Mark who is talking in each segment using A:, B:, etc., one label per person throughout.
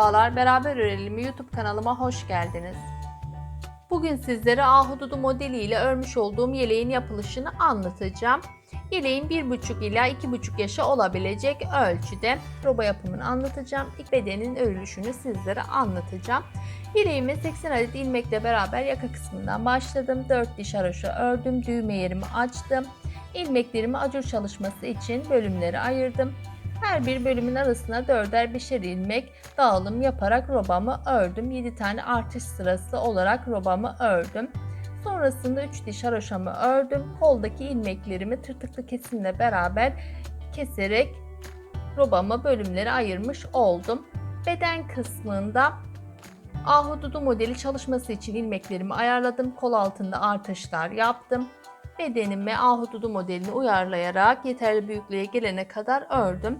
A: Merhabalar, Beraber Örelim YouTube kanalıma hoş geldiniz. Bugün sizlere ahududu modeli ile örmüş olduğum yeleğin yapılışını anlatacağım. Yeleğin 1,5 ila 2,5 yaşa olabilecek ölçüde roba yapımını anlatacağım. İlk bedenin örülüşünü sizlere anlatacağım. Yeleğimi 80 adet ilmekle beraber yaka kısmından başladım. 4 diş haroşa ördüm, düğme yerimi açtım. İlmeklerimi acur çalışması için bölümlere ayırdım. Her bir bölümün arasına 4'er 5'er ilmek dağılım yaparak robamı ördüm. 7 tane artış sırası olarak robamı ördüm. Sonrasında 3 diş haroşamı ördüm. Koldaki ilmeklerimi tırtıklı kesimle beraber keserek robamı bölümlere ayırmış oldum. Beden kısmında ahududu modeli çalışması için ilmeklerimi ayarladım. Kol altında artışlar yaptım. Bedenime ahududu modelini uyarlayarak yeterli büyüklüğe gelene kadar ördüm.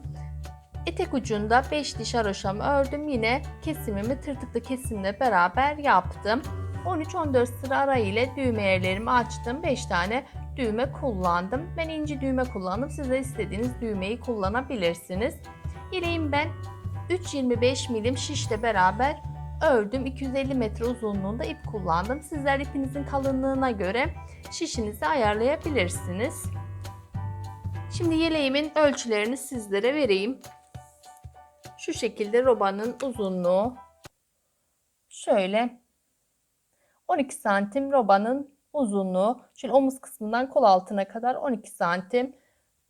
A: Etek ucunda 5 diş haroşamı ördüm. Yine kesimimi tırtıklı kesimle beraber yaptım. 13-14 sıra ara ile düğme yerlerimi açtım. 5 tane düğme kullandım. Ben ince düğme kullandım. Siz de istediğiniz düğmeyi kullanabilirsiniz. Yeleğim ben 3,25 milim şişle beraber ördüm. 250 metre uzunluğunda ip kullandım. Sizler ipinizin kalınlığına göre şişinizi ayarlayabilirsiniz. Şimdi yeleğimin ölçülerini sizlere vereyim. Şu şekilde robanın uzunluğu şöyle 12 santim robanın uzunluğu. Şimdi omuz kısmından kol altına kadar 12 santim.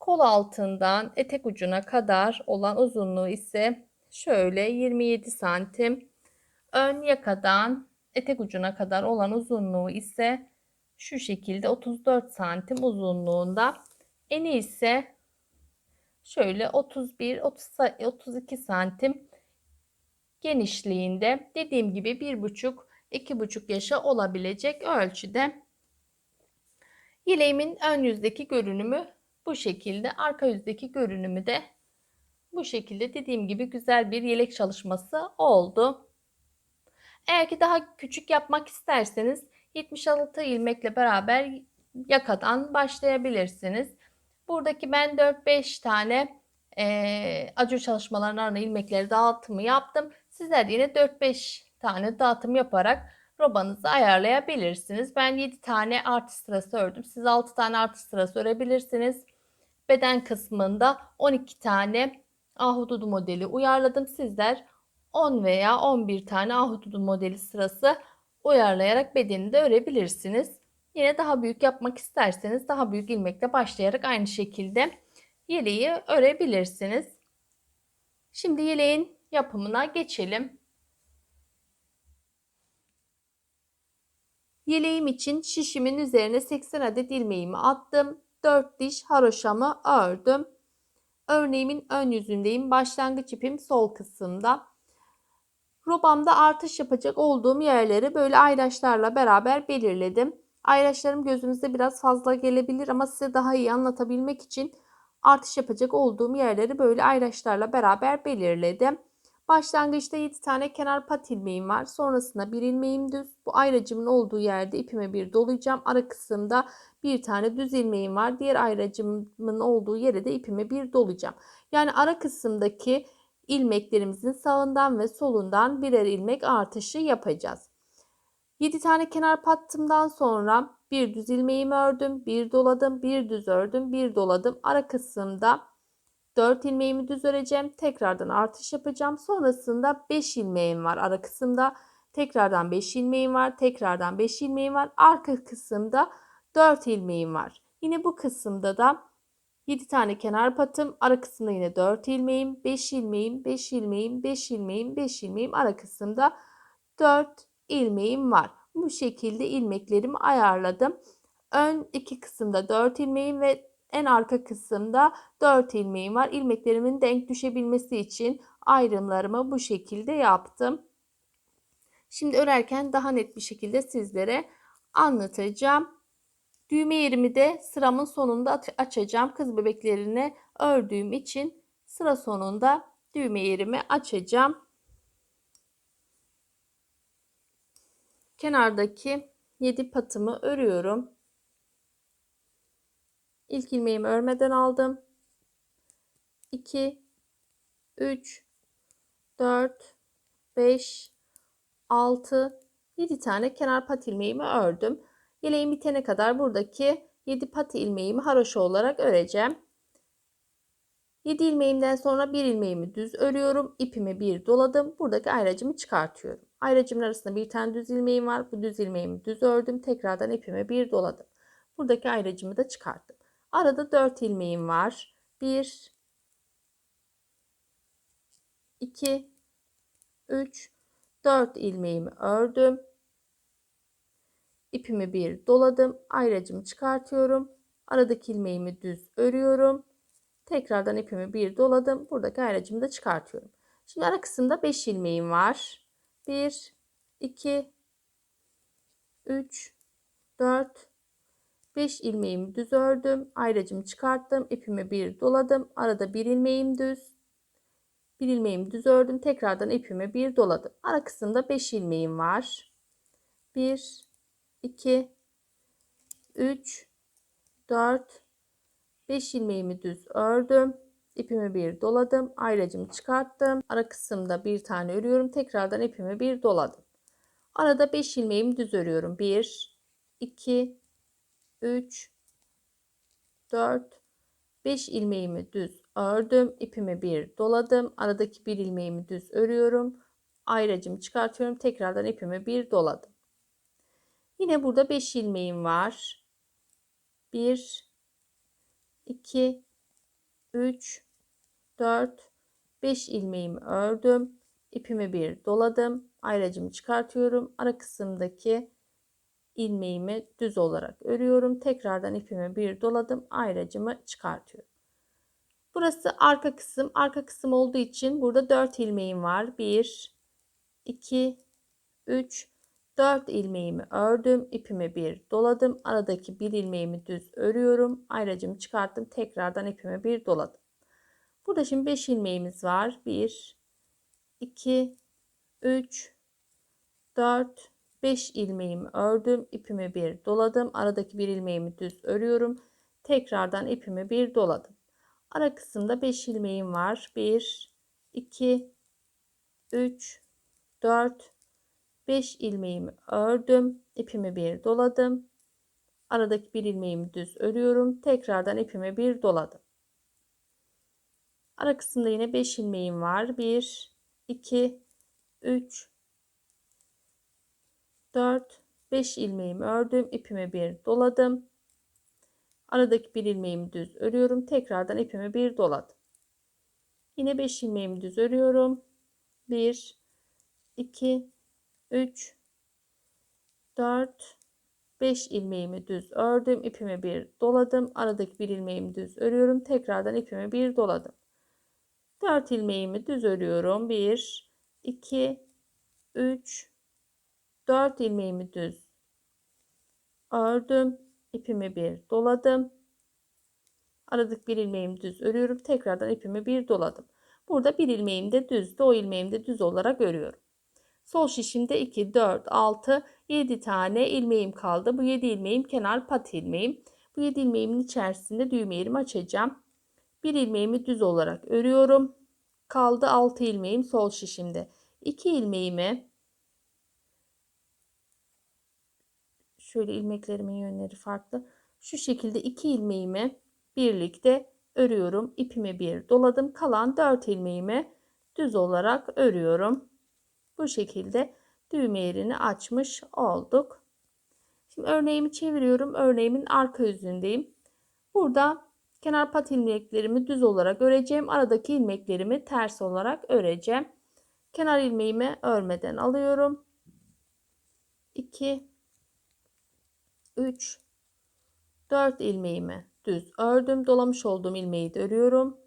A: Kol altından etek ucuna kadar olan uzunluğu ise şöyle 27 santim. Ön yakadan etek ucuna kadar olan uzunluğu ise şu şekilde 34 santim uzunluğunda. Eni ise şöyle 31-32 santim genişliğinde. Dediğim gibi 1,5-2,5 yaşa olabilecek ölçüde. Yeleğimin ön yüzdeki görünümü bu şekilde. Arka yüzdeki görünümü de bu şekilde. Dediğim gibi güzel bir yelek çalışması oldu. Eğer ki daha küçük yapmak isterseniz 76 ilmekle beraber yakadan başlayabilirsiniz. Buradaki ben 4-5 tane acur çalışmalarının ilmekleri dağıtımı yaptım. Sizler yine 4-5 tane dağıtım yaparak robanızı ayarlayabilirsiniz. Ben 7 tane artış sırası ördüm. Siz 6 tane artış sırası örebilirsiniz. Beden kısmında 12 tane ahududu modeli uyarladım. Sizler 10 veya 11 tane ahududu modeli sırası uyarlayarak bedenini de örebilirsiniz. Yine daha büyük yapmak isterseniz daha büyük ilmekle başlayarak aynı şekilde yeleği örebilirsiniz. Şimdi yeleğin yapımına geçelim. Yeleğim için şişimin üzerine 80 adet ilmeğimi attım. 4 diş haroşamı ördüm. Örneğimin ön yüzündeyim. Başlangıç ipim sol kısımda. Robamda artış yapacak olduğum yerleri böyle ayraçlarla beraber belirledim. Ayraçlarım gözünüze biraz fazla gelebilir ama size daha iyi anlatabilmek için artış yapacak olduğum yerleri böyle ayraçlarla beraber belirledim. Başlangıçta 7 tane kenar pat ilmeğim var. Sonrasında bir ilmeğim düz. Bu ayracımın olduğu yerde ipime bir dolayacağım. Ara kısımda bir tane düz ilmeğim var. Diğer ayracımın olduğu yere de ipime bir dolayacağım. Yani ara kısımdaki ilmeklerimizin sağından ve solundan birer ilmek artışı yapacağız. 7 tane kenar pattımdan sonra bir düz ilmeğimi ördüm, bir doladım, bir düz ördüm, bir doladım. Ara kısımda 4 ilmeğimi düz öreceğim. Tekrardan artış yapacağım. Sonrasında 5 ilmeğim var ara kısımda. Tekrardan 5 ilmeğim var. Tekrardan 5 ilmeğim var. Arka kısımda 4 ilmeğim var. Yine bu kısımda da 7 tane kenar patım, ara kısımda yine 4 ilmeğim, 5 ilmeğim, 5 ilmeğim, 5 ilmeğim, 5 ilmeğim, ara kısımda 4 ilmeğim var. Bu şekilde ilmeklerimi ayarladım. Ön iki kısımda 4 ilmeğim ve en arka kısımda 4 ilmeğim var. İlmeklerimin denk düşebilmesi için ayrımlarımı bu şekilde yaptım. Şimdi örerken daha net bir şekilde sizlere anlatacağım. Düğme yerimi de sıramın sonunda açacağım. Kız bebeklerini ördüğüm için sıra sonunda düğme yerimi açacağım. Kenardaki 7 patımı örüyorum. İlk ilmeğimi örmeden aldım. 2, 3, 4, 5, 6, 7 tane kenar pat ilmeğimi ördüm. Yeleğim bitene kadar buradaki 7 pat ilmeğimi haroşa olarak öreceğim. 7 ilmeğimden sonra bir ilmeğimi düz örüyorum. İpimi bir doladım. Buradaki ayracımı çıkartıyorum. Ayracımın arasında bir tane düz ilmeğim var. Bu düz ilmeğimi düz ördüm. Tekrardan ipimi bir doladım. Buradaki ayracımı da çıkarttım. Arada 4 ilmeğim var. 1, 2, 3, 4 ilmeğimi ördüm. İpimi bir doladım. Ayracımı çıkartıyorum. Aradaki ilmeğimi düz örüyorum. Tekrardan ipimi bir doladım. Buradaki ayracımı da çıkartıyorum. Şimdi ara kısımda 5 ilmeğim var. 1, 2, 3, 4, 5 ilmeğimi düz ördüm. Ayracımı çıkarttım. İpimi bir doladım. Arada bir ilmeğim düz. Bir ilmeğimi düz ördüm. Tekrardan ipimi bir doladım. Ara kısımda 5 ilmeğim var. 1, 2, 3, 4, 5 ilmeğimi düz ördüm. İpimi bir doladım. Ayracımı çıkarttım. Ara kısımda bir tane örüyorum. Tekrardan ipimi bir doladım. Arada 5 ilmeğimi düz örüyorum. 1, 2, 3, 4, 5 ilmeğimi düz ördüm. İpimi bir doladım. Aradaki bir ilmeğimi düz örüyorum. Ayracımı çıkartıyorum. Tekrardan ipimi bir doladım. Yine burada 5 ilmeğim var. 1, 2, 3, 4, 5 ilmeğimi ördüm. İpimi bir doladım. Ayracımı çıkartıyorum. Ara kısımdaki ilmeğimi düz olarak örüyorum. Tekrardan ipimi bir doladım. Ayracımı çıkartıyorum. Burası arka kısım. Arka kısım olduğu için burada 4 ilmeğim var. 1, 2, 3, 4 ilmeğimi ördüm. İpimi bir doladım. Aradaki bir ilmeğimi düz örüyorum. Ayracımı çıkarttım. Tekrardan ipimi bir doladım. Burada şimdi 5 ilmeğimiz var. 1, 2, 3, 4, 5 ilmeğimi ördüm. İpimi bir doladım. Aradaki bir ilmeğimi düz örüyorum. Tekrardan ipimi bir doladım. Ara kısımda 5 ilmeğim var. 1, 2, 3, 4, 5 ilmeğimi ördüm. İpimi bir doladım. Aradaki bir ilmeğimi düz örüyorum. Tekrardan ipimi bir doladım. Ara kısımda yine 5 ilmeğim var. 1, 2, 3, 4, 5 ilmeğimi ördüm. İpimi bir doladım. Aradaki bir ilmeğimi düz örüyorum. Tekrardan ipimi bir doladım. Yine 5 ilmeğimi düz örüyorum. 1, 2, 3, 4, 5 ilmeğimi düz ördüm. İpimi bir doladım. Aradaki bir ilmeğimi düz örüyorum. Tekrardan ipimi bir doladım. 4 ilmeğimi düz örüyorum. 1, 2, 3, 4 ilmeğimi düz ördüm. İpimi bir doladım. Aradaki bir ilmeğimi düz örüyorum. Tekrardan ipimi bir doladım. Burada bir ilmeğim de düzdü. O ilmeğimi de düz olarak örüyorum. Sol şişimde 2, 4, 6, 7 tane ilmeğim kaldı. Bu 7 ilmeğim kenar pat ilmeğim. Bu 7 ilmeğimin içerisinde düğme yerimi açacağım. Bir ilmeğimi düz olarak örüyorum. Kaldı 6 ilmeğim sol şişimde. 2 ilmeğimi şöyle ilmeklerimin yönleri farklı. Şu şekilde 2 ilmeğimi birlikte örüyorum. İpimi bir doladım. Kalan 4 ilmeğimi düz olarak örüyorum. Bu şekilde düğme yerini açmış olduk. Şimdi örneğimi çeviriyorum. Örneğimin arka yüzündeyim. Burada kenar pat ilmeklerimi düz olarak öreceğim. Aradaki ilmeklerimi ters olarak öreceğim. Kenar ilmeğimi örmeden alıyorum. 2, 3, 4 ilmeğimi düz ördüm. Dolamış olduğum ilmeği de örüyorum.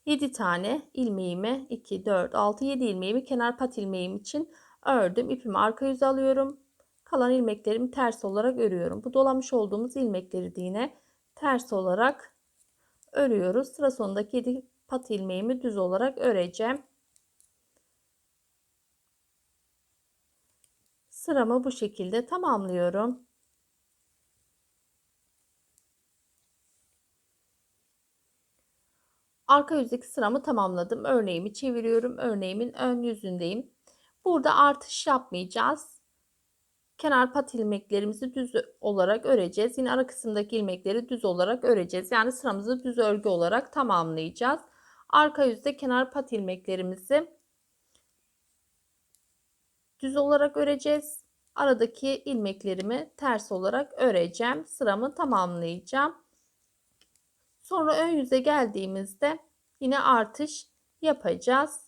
A: 7 tane ilmeğimi 2, 4, 6, 7 ilmeğimi kenar pat ilmeğim için ördüm. İpimi arka yüze alıyorum. Kalan ilmeklerimi ters olarak örüyorum. Bu dolamış olduğumuz ilmekleri de yine ters olarak örüyoruz. Sıra sonundaki 7 pat ilmeğimi düz olarak öreceğim. Sıramı bu şekilde tamamlıyorum. Arka yüzdeki sıramı tamamladım. Örneğimi çeviriyorum. Örneğimin ön yüzündeyim. Burada artış yapmayacağız. Kenar pat ilmeklerimizi düz olarak öreceğiz. Yine ara kısımdaki ilmekleri düz olarak öreceğiz. Yani sıramızı düz örgü olarak tamamlayacağız. Arka yüzde kenar pat ilmeklerimizi düz olarak öreceğiz. Aradaki ilmeklerimi ters olarak öreceğim. Sıramı tamamlayacağım. Sonra ön yüze geldiğimizde yine artış yapacağız.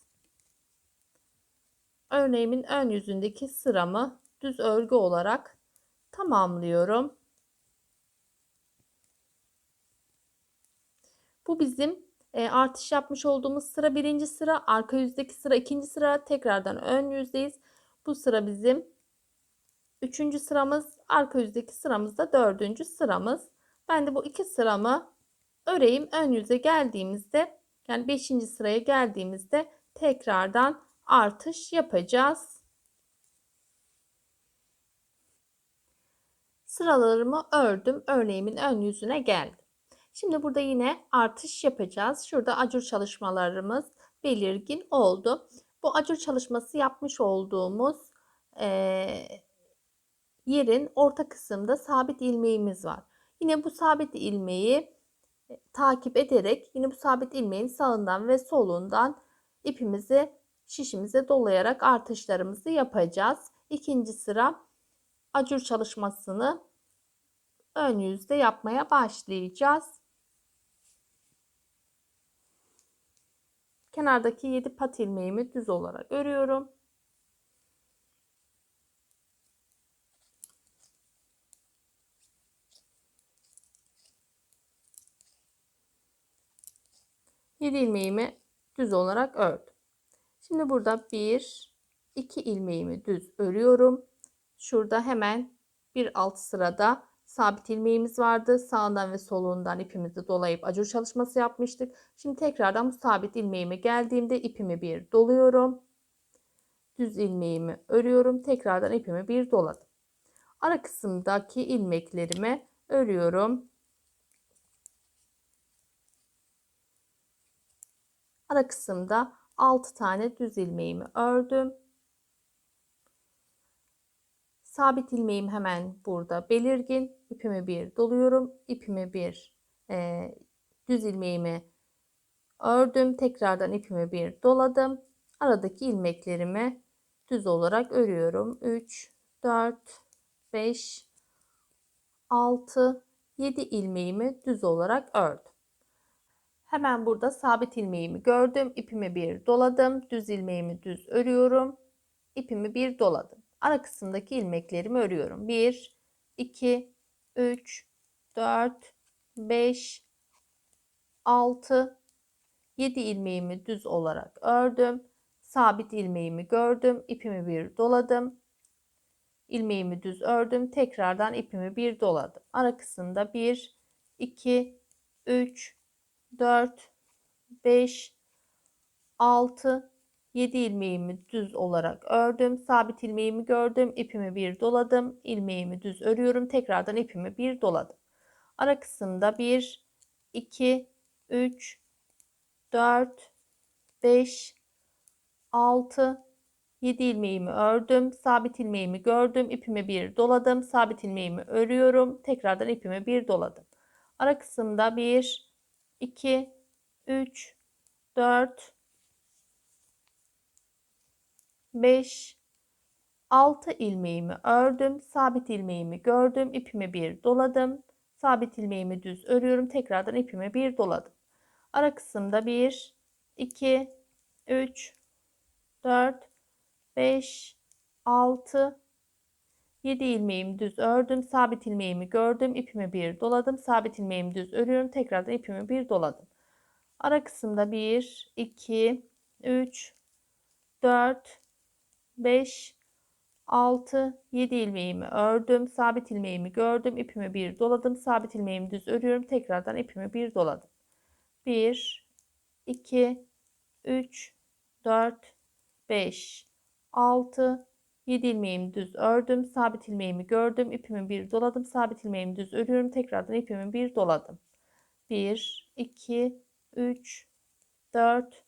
A: Örneğimin ön yüzündeki sıramı düz örgü olarak tamamlıyorum. Bu bizim artış yapmış olduğumuz sıra birinci sıra, arka yüzdeki sıra ikinci sıra, tekrardan ön yüzdeyiz. Bu sıra bizim üçüncü sıramız, arka yüzdeki sıramız da dördüncü sıramız. Ben de bu iki sıramı öreyim. Ön yüze geldiğimizde, yani beşinci sıraya geldiğimizde tekrardan artış yapacağız. Sıralarımı ördüm. Örneğimin ön yüzüne geldim. Şimdi burada yine artış yapacağız. Şurada acur çalışmalarımız belirgin oldu. Bu acur çalışması yapmış olduğumuz yerin orta kısımda sabit ilmeğimiz var. Yine bu sabit ilmeği takip ederek yine bu sabit ilmeğin sağından ve solundan ipimizi şişimize dolayarak artışlarımızı yapacağız. İkinci sıra acur çalışmasını ön yüzde yapmaya başlayacağız. Kenardaki 7 pat ilmeğimi düz olarak örüyorum. Yedi ilmeğimi düz olarak ördüm. Şimdi burada 1 2 ilmeğimi düz örüyorum. Şurada hemen bir alt sırada sabit ilmeğimiz vardı. Sağından ve solundan ipimizi dolayıp acur çalışması yapmıştık. Şimdi tekrardan bu sabit ilmeğime geldiğimde ipimi bir doluyorum. Düz ilmeğimi örüyorum. Tekrardan ipimi bir doladım. Ara kısımdaki ilmeklerimi örüyorum. Ara kısımda 6 tane düz ilmeğimi ördüm. Sabit ilmeğim hemen burada belirgin. İpimi bir doluyorum. İpimi bir düz ilmeğimi ördüm. Tekrardan ipimi bir doladım. Aradaki ilmeklerimi düz olarak örüyorum. 3, 4, 5, 6, 7 ilmeğimi düz olarak ördüm. Hemen burada sabit ilmeğimi gördüm. İpimi bir doladım. Düz ilmeğimi düz örüyorum. İpimi bir doladım. Ara kısımdaki ilmeklerimi örüyorum. 1, 2, 3, 4, 5, 6, 7 ilmeğimi düz olarak ördüm. Sabit ilmeğimi gördüm. İpimi bir doladım. İlmeğimi düz ördüm. Tekrardan ipimi bir doladım. Ara kısımda 1, 2, 3, 4, 5, 6, 7 ilmeğimi düz olarak ördüm. Sabit ilmeğimi gördüm. İpimi bir doladım. İlmeğimi düz örüyorum. Tekrardan ipimi bir doladım. Ara kısımda 1, 2, 3, 4, 5, 6, 7 ilmeğimi ördüm. Sabit ilmeğimi gördüm. İpimi bir doladım. Sabit ilmeğimi örüyorum. Tekrardan ipimi bir doladım. Ara kısımda 1, 2, 3, 4, 5, 6 ilmeğimi ördüm. Sabit ilmeğimi gördüm. İpimi bir doladım. Sabit ilmeğimi düz örüyorum. Tekrardan ipimi bir doladım. Ara kısımda 1, 2, 3, 4, 5, 6, 7 ilmeğimi düz ördüm. Sabit ilmeğimi gördüm. İpimi bir doladım. Sabit ilmeğimi düz örüyorum. Tekrardan ipimi bir doladım. Ara kısımda 1, 2, 3, 4, 5, 6, 7 ilmeğimi ördüm. Sabit ilmeğimi gördüm. İpimi bir doladım. Sabit ilmeğimi düz örüyorum. Tekrardan ipimi bir doladım. 1, 2, 3, 4, 5, 6, 7 ilmeğimi düz ördüm. Sabit ilmeğimi gördüm. İpimi bir doladım. Sabit ilmeğimi düz örüyorum. Tekrardan ipimi bir doladım. 1, 2, 3, 4,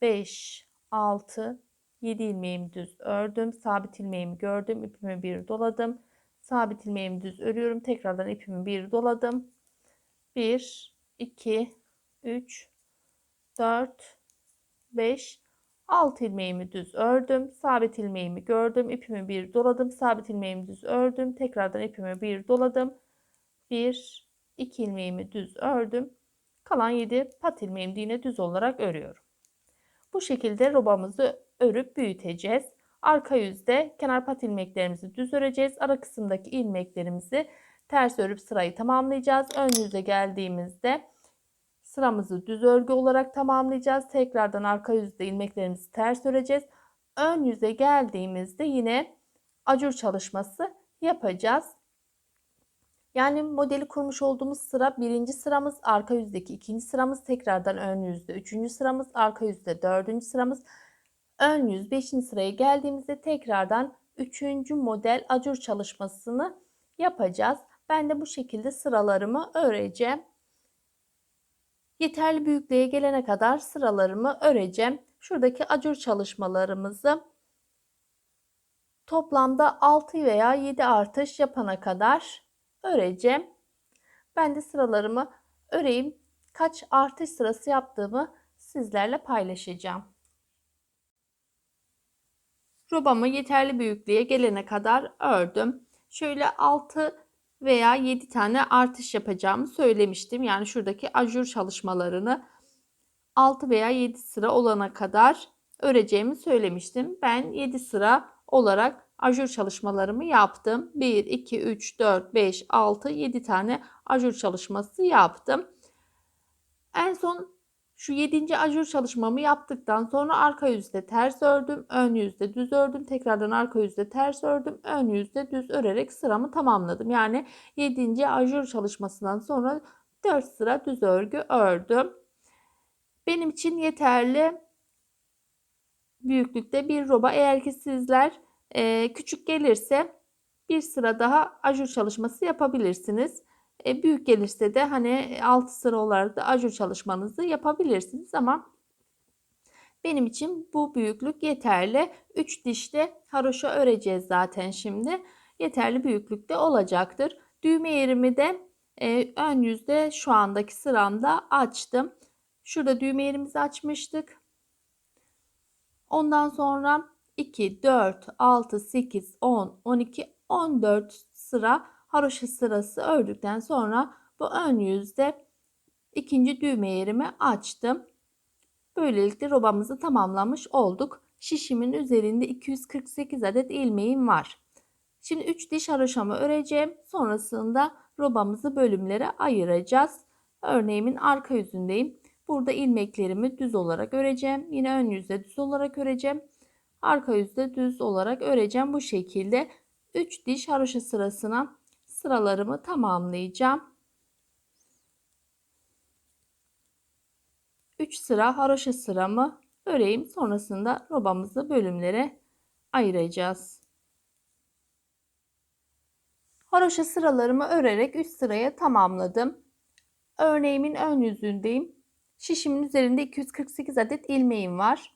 A: 5, 6, 7 ilmeğimi düz ördüm. Sabit ilmeğimi gördüm. İpimi bir doladım. Sabit ilmeğimi düz örüyorum. Tekrardan ipimi bir doladım. 1, 2, 3, 4, 5, 6 ilmeğimi düz ördüm. Sabit ilmeğimi gördüm. İpimi bir doladım. Sabit ilmeğimi düz ördüm. Tekrardan ipimi bir doladım. 1, 2 ilmeğimi düz ördüm. Kalan 7 pat ilmeğimi de yine düz olarak örüyorum. Bu şekilde robamızı örüp büyüteceğiz. Arka yüzde kenar pat ilmeklerimizi düz öreceğiz. Ara kısımdaki ilmeklerimizi ters örüp sırayı tamamlayacağız. Ön yüze geldiğimizde sıramızı düz örgü olarak tamamlayacağız. Tekrardan arka yüzde ilmeklerimizi ters öreceğiz. Ön yüze geldiğimizde yine acur çalışması yapacağız. Yani modeli kurmuş olduğumuz sıra birinci sıramız, arka yüzdeki ikinci sıramız, tekrardan ön yüzde üçüncü sıramız, arka yüzde dördüncü sıramız. Ön yüz 5. sıraya geldiğimizde tekrardan 3. model acur çalışmasını yapacağız. Ben de bu şekilde sıralarımı öreceğim. Yeterli büyüklüğe gelene kadar sıralarımı öreceğim. Şuradaki acur çalışmalarımızı toplamda 6 veya 7 artış yapana kadar öreceğim. Ben de sıralarımı öreyim. Kaç artış sırası yaptığımı sizlerle paylaşacağım. Robamı yeterli büyüklüğe gelene kadar ördüm. Şöyle 6 veya 7 tane artış yapacağımı söylemiştim. Yani şuradaki ajur çalışmalarını 6 veya 7 sıra olana kadar öreceğimi söylemiştim. Ben 7 sıra olarak ajur çalışmalarımı yaptım. 1, 2, 3, 4, 5, 6, 7 tane ajur çalışması yaptım. En son şu 7. ajur çalışmamı yaptıktan sonra arka yüzde ters ördüm. Ön yüzde düz ördüm. Tekrardan arka yüzde ters ördüm. Ön yüzde düz örerek sıramı tamamladım. Yani 7. ajur çalışmasından sonra 4 sıra düz örgü ördüm. Benim için yeterli büyüklükte bir roba. Eğer ki sizler küçük gelirse bir sıra daha ajur çalışması yapabilirsiniz. Büyük gelirse de hani 6 sıra olarak da ajur çalışmanızı yapabilirsiniz ama benim için bu büyüklük yeterli. 3 dişte haroşa öreceğiz zaten şimdi. Yeterli büyüklükte olacaktır. Düğme yerimi de ön yüzde şu andaki sıramda açtım. Şurada düğme yerimizi açmıştık. Ondan sonra 2, 4, 6, 8, 10, 12, 14 sıra haroşa sırası ördükten sonra bu ön yüzde ikinci düğme yerimi açtım. Böylelikle robamızı tamamlamış olduk. Şişimin üzerinde 248 adet ilmeğim var. Şimdi 3 diş haroşamı öreceğim. Sonrasında robamızı bölümlere ayıracağız. Örneğimin arka yüzündeyim. Burada ilmeklerimi düz olarak öreceğim. Yine ön yüzde düz olarak öreceğim. Arka yüzde düz olarak öreceğim. Bu şekilde 3 diş haroşa sırasına sıralarımı tamamlayacağım. 3 sıra haroşa sıramı öreyim. Sonrasında robamızı bölümlere ayıracağız. Haroşa sıralarımı örerek üst sıraya tamamladım. Örneğimin ön yüzündeyim. Şişimin üzerinde 248 adet ilmeğim var.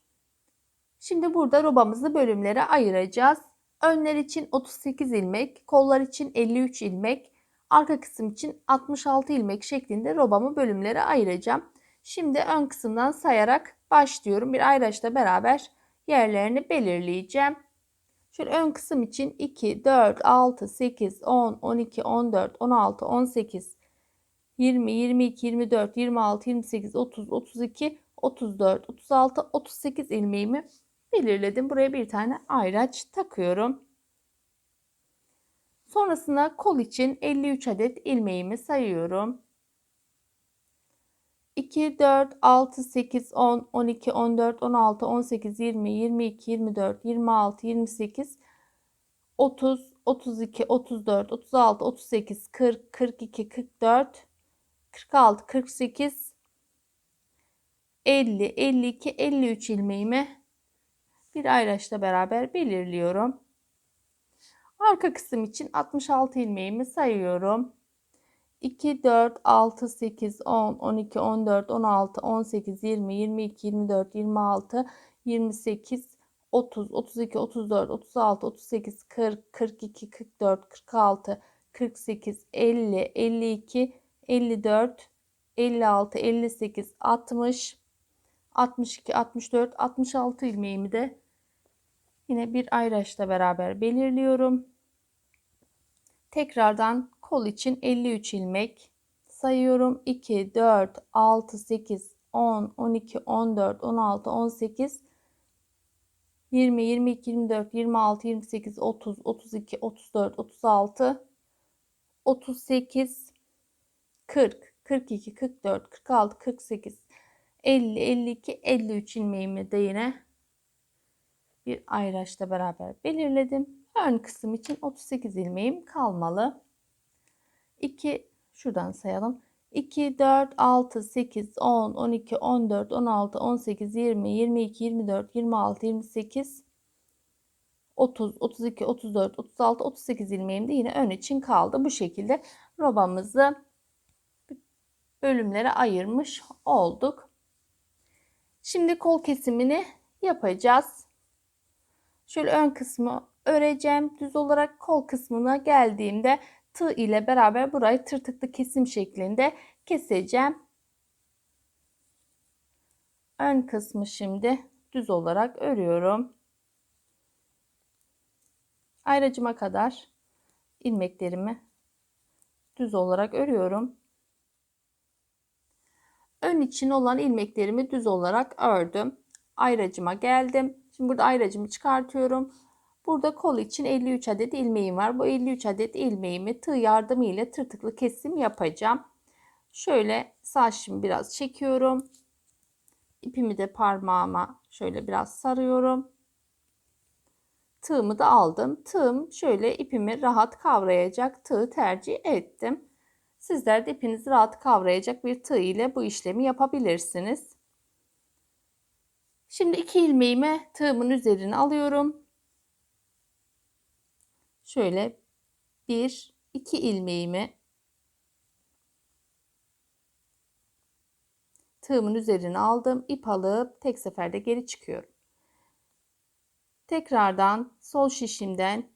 A: Şimdi burada robamızı bölümlere ayıracağız. Önler için 38 ilmek, kollar için 53 ilmek, arka kısım için 66 ilmek şeklinde robamı bölümlere ayıracağım. Şimdi ön kısımdan sayarak başlıyorum. Bir ayraçla beraber yerlerini belirleyeceğim. Şöyle ön kısım için 2, 4, 6, 8, 10, 12, 14, 16, 18, 20, 22, 24, 26, 28, 30, 32, 34, 36, 38 ilmeğimi belirledim. Buraya bir tane ayraç takıyorum. Sonrasında kol için 53 adet ilmeğimi sayıyorum. 2, 4, 6, 8, 10, 12, 14, 16, 18, 20, 22, 24, 26, 28, 30, 32, 34, 36, 38, 40, 42, 44, 46, 48, 50, 52, 53 ilmeğimi bir ayraçla beraber belirliyorum. Arka kısım için 66 ilmeğimi sayıyorum. 2, 4, 6, 8, 10, 12, 14, 16, 18, 20, 22, 24, 26, 28, 30, 32, 34, 36, 38, 40, 42, 44, 46, 48, 50, 52, 54, 56, 58, 60, 62, 64, 66 ilmeğimi de yine bir ayraçla beraber belirliyorum. Tekrardan kol için 53 ilmek sayıyorum. 2, 4, 6, 8, 10, 12, 14, 16, 18, 20, 22, 24, 26, 28, 30, 32, 34, 36, 38, 40, 42, 44, 46, 48, 50, 52, 53 ilmeğimi de yine bir ayraçla beraber belirledim. Ön kısım için 38 ilmeğim kalmalı. 2 şuradan sayalım. 2, 4, 6, 8, 10, 12, 14, 16, 18, 20, 22, 24, 26, 28, 30, 32, 34, 36, 38 ilmeğim de yine ön için kaldı. Bu şekilde robamızı bölümlere ayırmış olduk. Şimdi kol kesimini yapacağız. Şöyle ön kısmı öreceğim. Düz olarak kol kısmına geldiğimde tığ ile beraber burayı tırtıklı kesim şeklinde keseceğim. Ön kısmı şimdi düz olarak örüyorum. Ayracıma kadar ilmeklerimi düz olarak örüyorum. Ön için olan ilmeklerimi düz olarak ördüm. Ayracıma geldim. Şimdi burada ayracımı çıkartıyorum. Burada kol için 53 adet ilmeğim var. Bu 53 adet ilmeğimi tığ yardımı ile tırtıklı kesim yapacağım. Şöyle saçımı biraz çekiyorum. İpimi de parmağıma şöyle biraz sarıyorum. Tığımı da aldım. Tığım şöyle ipimi rahat kavrayacak tığ tercih ettim. Sizler de ipinizi rahat kavrayacak bir tığ ile bu işlemi yapabilirsiniz. Şimdi 2 ilmeğimi tığımın üzerine alıyorum. Şöyle 1, 2 ilmeğimi tığımın üzerine aldım. İp alıp tek seferde geri çıkıyorum. Tekrardan sol şişimden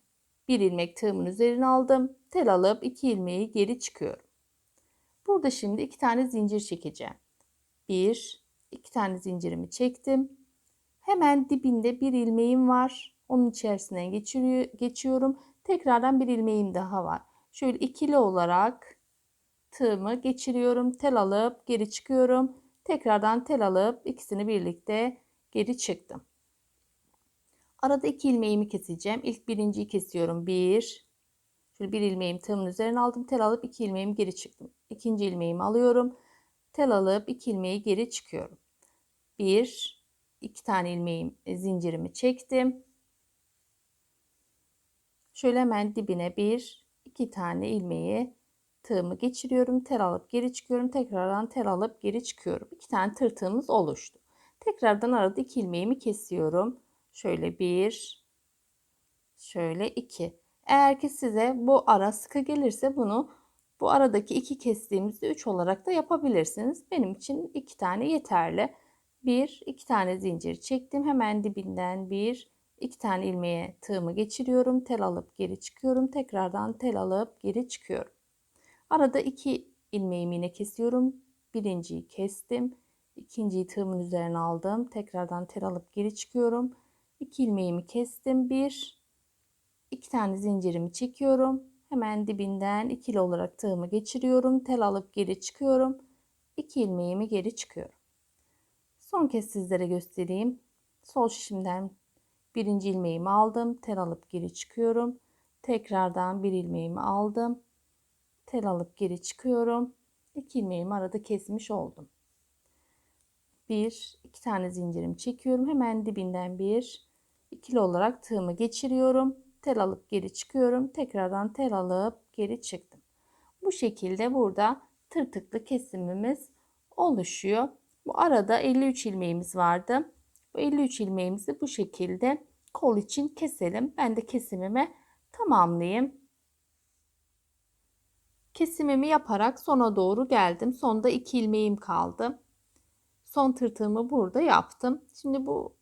A: bir ilmek tığımın üzerine aldım. Tel alıp 2 ilmeği geri çıkıyorum. Burada şimdi 2 tane zincir çekeceğim. 1, 2 tane zincirimi çektim. Hemen dibinde bir ilmeğim var. Onun içerisinden geçiyorum. Tekrardan bir ilmeğim daha var. Şöyle ikili olarak tığımı geçiriyorum. Tel alıp geri çıkıyorum. Tekrardan tel alıp ikisini birlikte geri çıktım. Arada 2 ilmeğimi keseceğim. İlk birinciyi kesiyorum. 1. Şöyle bir ilmeğimi tığımın üzerine aldım. Tel alıp 2 ilmeğimi geri çıktım. İkinci ilmeğimi alıyorum. Tel alıp 2 ilmeği geri çıkıyorum. 1, 2 tane ilmeğim zincirimi çektim. Şöyle hemen dibine 1, 2 tane ilmeği tığımı geçiriyorum. Tel alıp geri çıkıyorum. Tekrardan tel alıp geri çıkıyorum. 2 tane tırtığımız oluştu. Tekrardan arada 2 ilmeğimi kesiyorum. Şöyle 1, şöyle 2. Eğer ki size bu ara sıkı gelirse bunu bu aradaki 2 kestiğimizde 3 olarak da yapabilirsiniz. Benim için 2 tane yeterli. 1, 2 tane zincir çektim. Hemen dibinden 1, 2 tane ilmeğe tığımı geçiriyorum. Tel alıp geri çıkıyorum. Tekrardan tel alıp geri çıkıyorum. Arada 2 ilmeğimi yine kesiyorum. Birinciyi kestim. İkinciyi tığımın üzerine aldım. Tekrardan tel alıp geri çıkıyorum. 2 ilmeğimi kestim. 1, 2 tane zincirimi çekiyorum. Hemen dibinden ikili olarak tığımı geçiriyorum. Tel alıp geri çıkıyorum. 2 ilmeğimi geri çıkıyorum. Son kez sizlere göstereyim. Sol şişimden birinci ilmeğimi aldım. Tel alıp geri çıkıyorum. Tekrardan bir ilmeğimi aldım. Tel alıp geri çıkıyorum. 2 ilmeğimi arada kesmiş oldum. 1, 2 tane zincirimi çekiyorum. Hemen dibinden bir ikili olarak tığımı geçiriyorum. Tel alıp geri çıkıyorum. Tekrardan tel alıp geri çıktım. Bu şekilde burada tırtıklı kesimimiz oluşuyor. Bu arada 53 ilmeğimiz vardı. Bu 53 ilmeğimizi bu şekilde kol için keselim. Ben de kesimimi tamamlayayım. Kesimimi yaparak sona doğru geldim. Sonda 2 ilmeğim kaldı. Son tırtığımı burada yaptım. Şimdi bu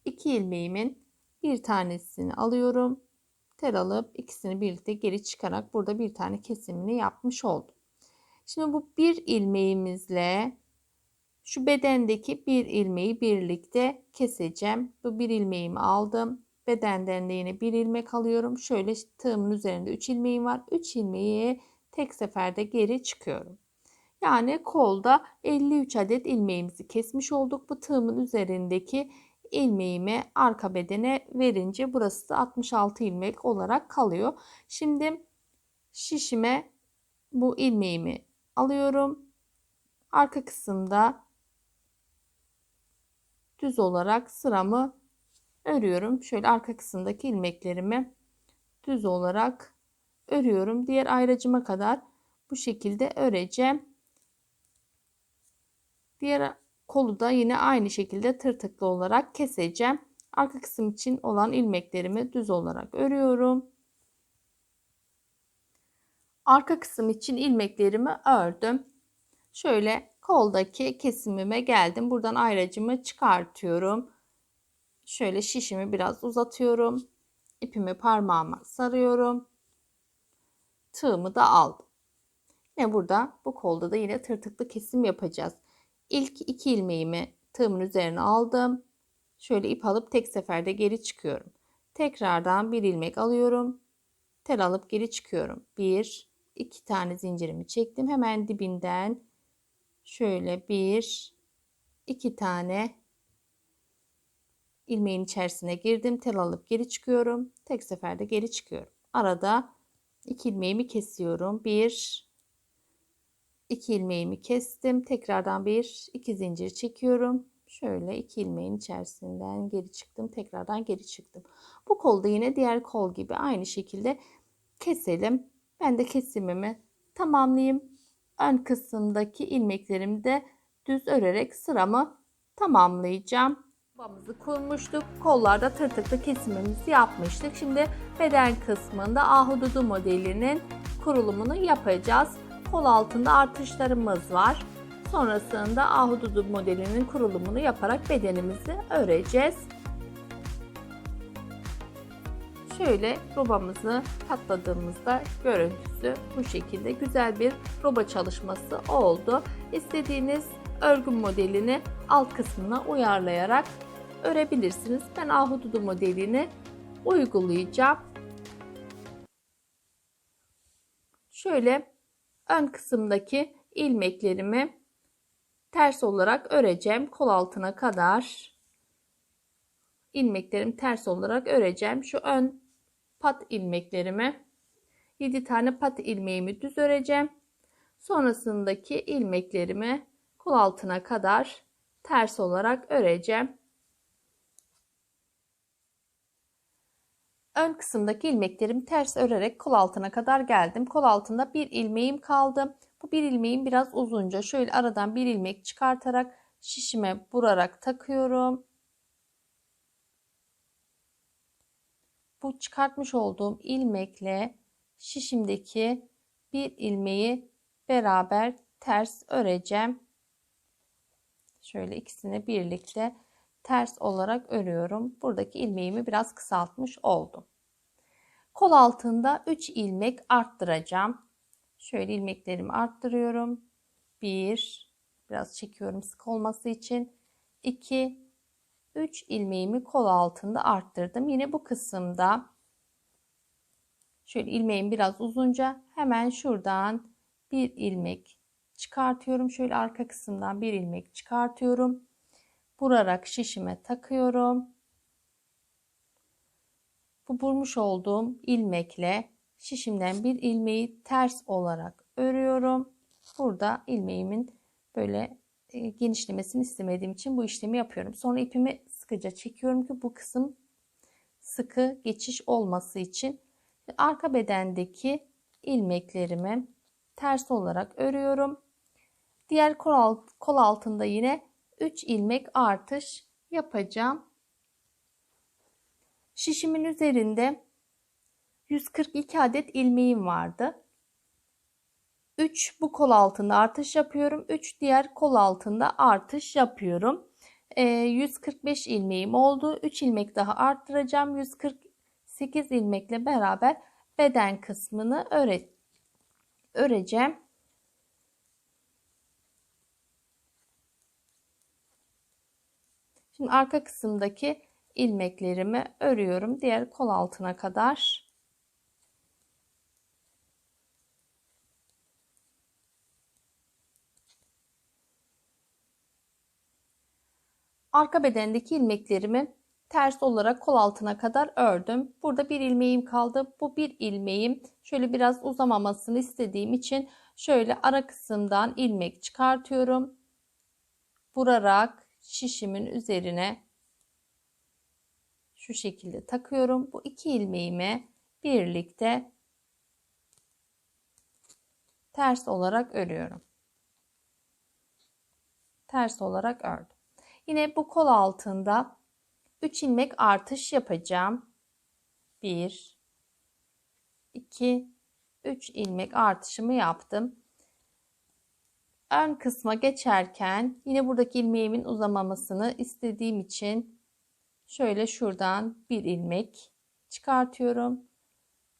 A: 2 ilmeğimin bir tanesini alıyorum. Tel alıp ikisini birlikte geri çıkarak burada bir tane kesimini yapmış oldum. Şimdi bu bir ilmeğimizle şu bedendeki bir ilmeği birlikte keseceğim. Bu bir ilmeğimi aldım. Bedenden de yine bir ilmek alıyorum. Şöyle tığımın üzerinde 3 ilmeğim var. 3 ilmeği tek seferde geri çıkıyorum. Yani kolda 53 adet ilmeğimizi kesmiş olduk. Bu tığımın üzerindeki ilmeğimi arka bedene verince burası da 66 ilmek olarak kalıyor. Şimdi şişime bu ilmeğimi alıyorum. Arka kısımda düz olarak sıramı örüyorum. Şöyle arka kısımdaki ilmeklerimi düz olarak örüyorum. Diğer ayracıma kadar bu şekilde öreceğim. Diğer kolu da yine aynı şekilde tırtıklı olarak keseceğim. Arka kısım için olan ilmeklerimi düz olarak örüyorum. Arka kısım için ilmeklerimi ördüm. Şöyle koldaki kesimime geldim. Buradan ayracımı çıkartıyorum. Şöyle şişimi biraz uzatıyorum. İpimi parmağıma sarıyorum. Tığımı da aldım. Yine burada bu kolda da yine tırtıklı kesim yapacağız. İlk 2 ilmeğimi tığımın üzerine aldım. Şöyle ip alıp tek seferde geri çıkıyorum. Tekrardan bir ilmek alıyorum. Tel alıp geri çıkıyorum. 1 2 tane zincirimi çektim. Hemen dibinden şöyle 1 2 tane ilmeğin içerisine girdim. Tel alıp geri çıkıyorum. Tek seferde geri çıkıyorum. Arada 2 ilmeğimi kesiyorum. 1 2 ilmeğimi kestim. Tekrardan 1 2 zincir çekiyorum. Şöyle 2 ilmeğin içerisinden geri çıktım. Tekrardan geri çıktım. Bu kolda yine diğer kol gibi aynı şekilde keselim. Ben de kesimimi tamamlayayım. Ön kısımdaki ilmeklerimi de düz örerek sıramı tamamlayacağım. Yuvamızı kurmuştuk. Kollarda tırtıklı kesimimizi yapmıştık. Şimdi beden kısmında ahududu modelinin kurulumunu yapacağız. Kol altında artışlarımız var. Sonrasında ahududu modelinin kurulumunu yaparak bedenimizi öreceğiz. Şöyle robamızı katladığımızda görüntüsü bu şekilde güzel bir roba çalışması oldu. İstediğiniz örgü modelini alt kısmına uyarlayarak örebilirsiniz. Ben ahududu modelini uygulayacağım. Şöyle ön kısımdaki ilmeklerimi ters olarak öreceğim. Kol altına kadar ilmeklerimi ters olarak öreceğim. Şu ön pat ilmeklerimi 7 tane pat ilmeğimi düz öreceğim. Sonrasındaki ilmeklerimi kol altına kadar ters olarak öreceğim. Ön kısımdaki ilmeklerimi ters örerek kol altına kadar geldim. Kol altında bir ilmeğim kaldı. Bu bir ilmeğim biraz uzunca. Şöyle aradan bir ilmek çıkartarak şişime vurarak takıyorum. Bu çıkartmış olduğum ilmekle şişimdeki bir ilmeği beraber ters öreceğim. Şöyle ikisini birlikte ters olarak örüyorum. Buradaki ilmeğimi biraz kısaltmış oldum. Kol altında 3 ilmek arttıracağım. Şöyle ilmeklerimi arttırıyorum. 1 biraz çekiyorum sık olması için. 2 3 ilmeğimi kol altında arttırdım. Yine bu kısımda şöyle ilmeğim biraz uzunca hemen şuradan bir ilmek çıkartıyorum. Şöyle arka kısımdan bir ilmek çıkartıyorum. Vurarak şişime takıyorum. Bu vurmuş olduğum ilmekle şişimden bir ilmeği ters olarak örüyorum. Burada ilmeğimin böyle genişlemesini istemediğim için bu işlemi yapıyorum. Sonra ipimi sıkıca çekiyorum ki bu kısım sıkı geçiş olması için. Arka bedendeki ilmeklerimi ters olarak örüyorum. Diğer kol altında yine 3 ilmek artış yapacağım. Şişimin üzerinde 142 adet ilmeğim vardı. 3 bu kol altında artış yapıyorum. 3 diğer kol altında artış yapıyorum. 145 ilmeğim oldu. 3 ilmek daha arttıracağım. 148 ilmekle beraber beden kısmını öreceğim. Şimdi arka kısımdaki ilmeklerimi örüyorum. Diğer kol altına kadar. Arka bedendeki ilmeklerimi ters olarak kol altına kadar ördüm. Burada bir ilmeğim kaldı. Bu bir ilmeğim şöyle biraz uzamamasını istediğim için şöyle ara kısımdan ilmek çıkartıyorum. Vurarak şişimin üzerine şu şekilde takıyorum. Bu iki ilmeğimi birlikte ters olarak örüyorum. Ters olarak ördüm. Yine bu kol altında 3 ilmek artış yapacağım. 1 2 3 ilmek artışımı yaptım. Ön kısma geçerken yine buradaki ilmeğimin uzamamasını istediğim için şöyle şuradan bir ilmek çıkartıyorum.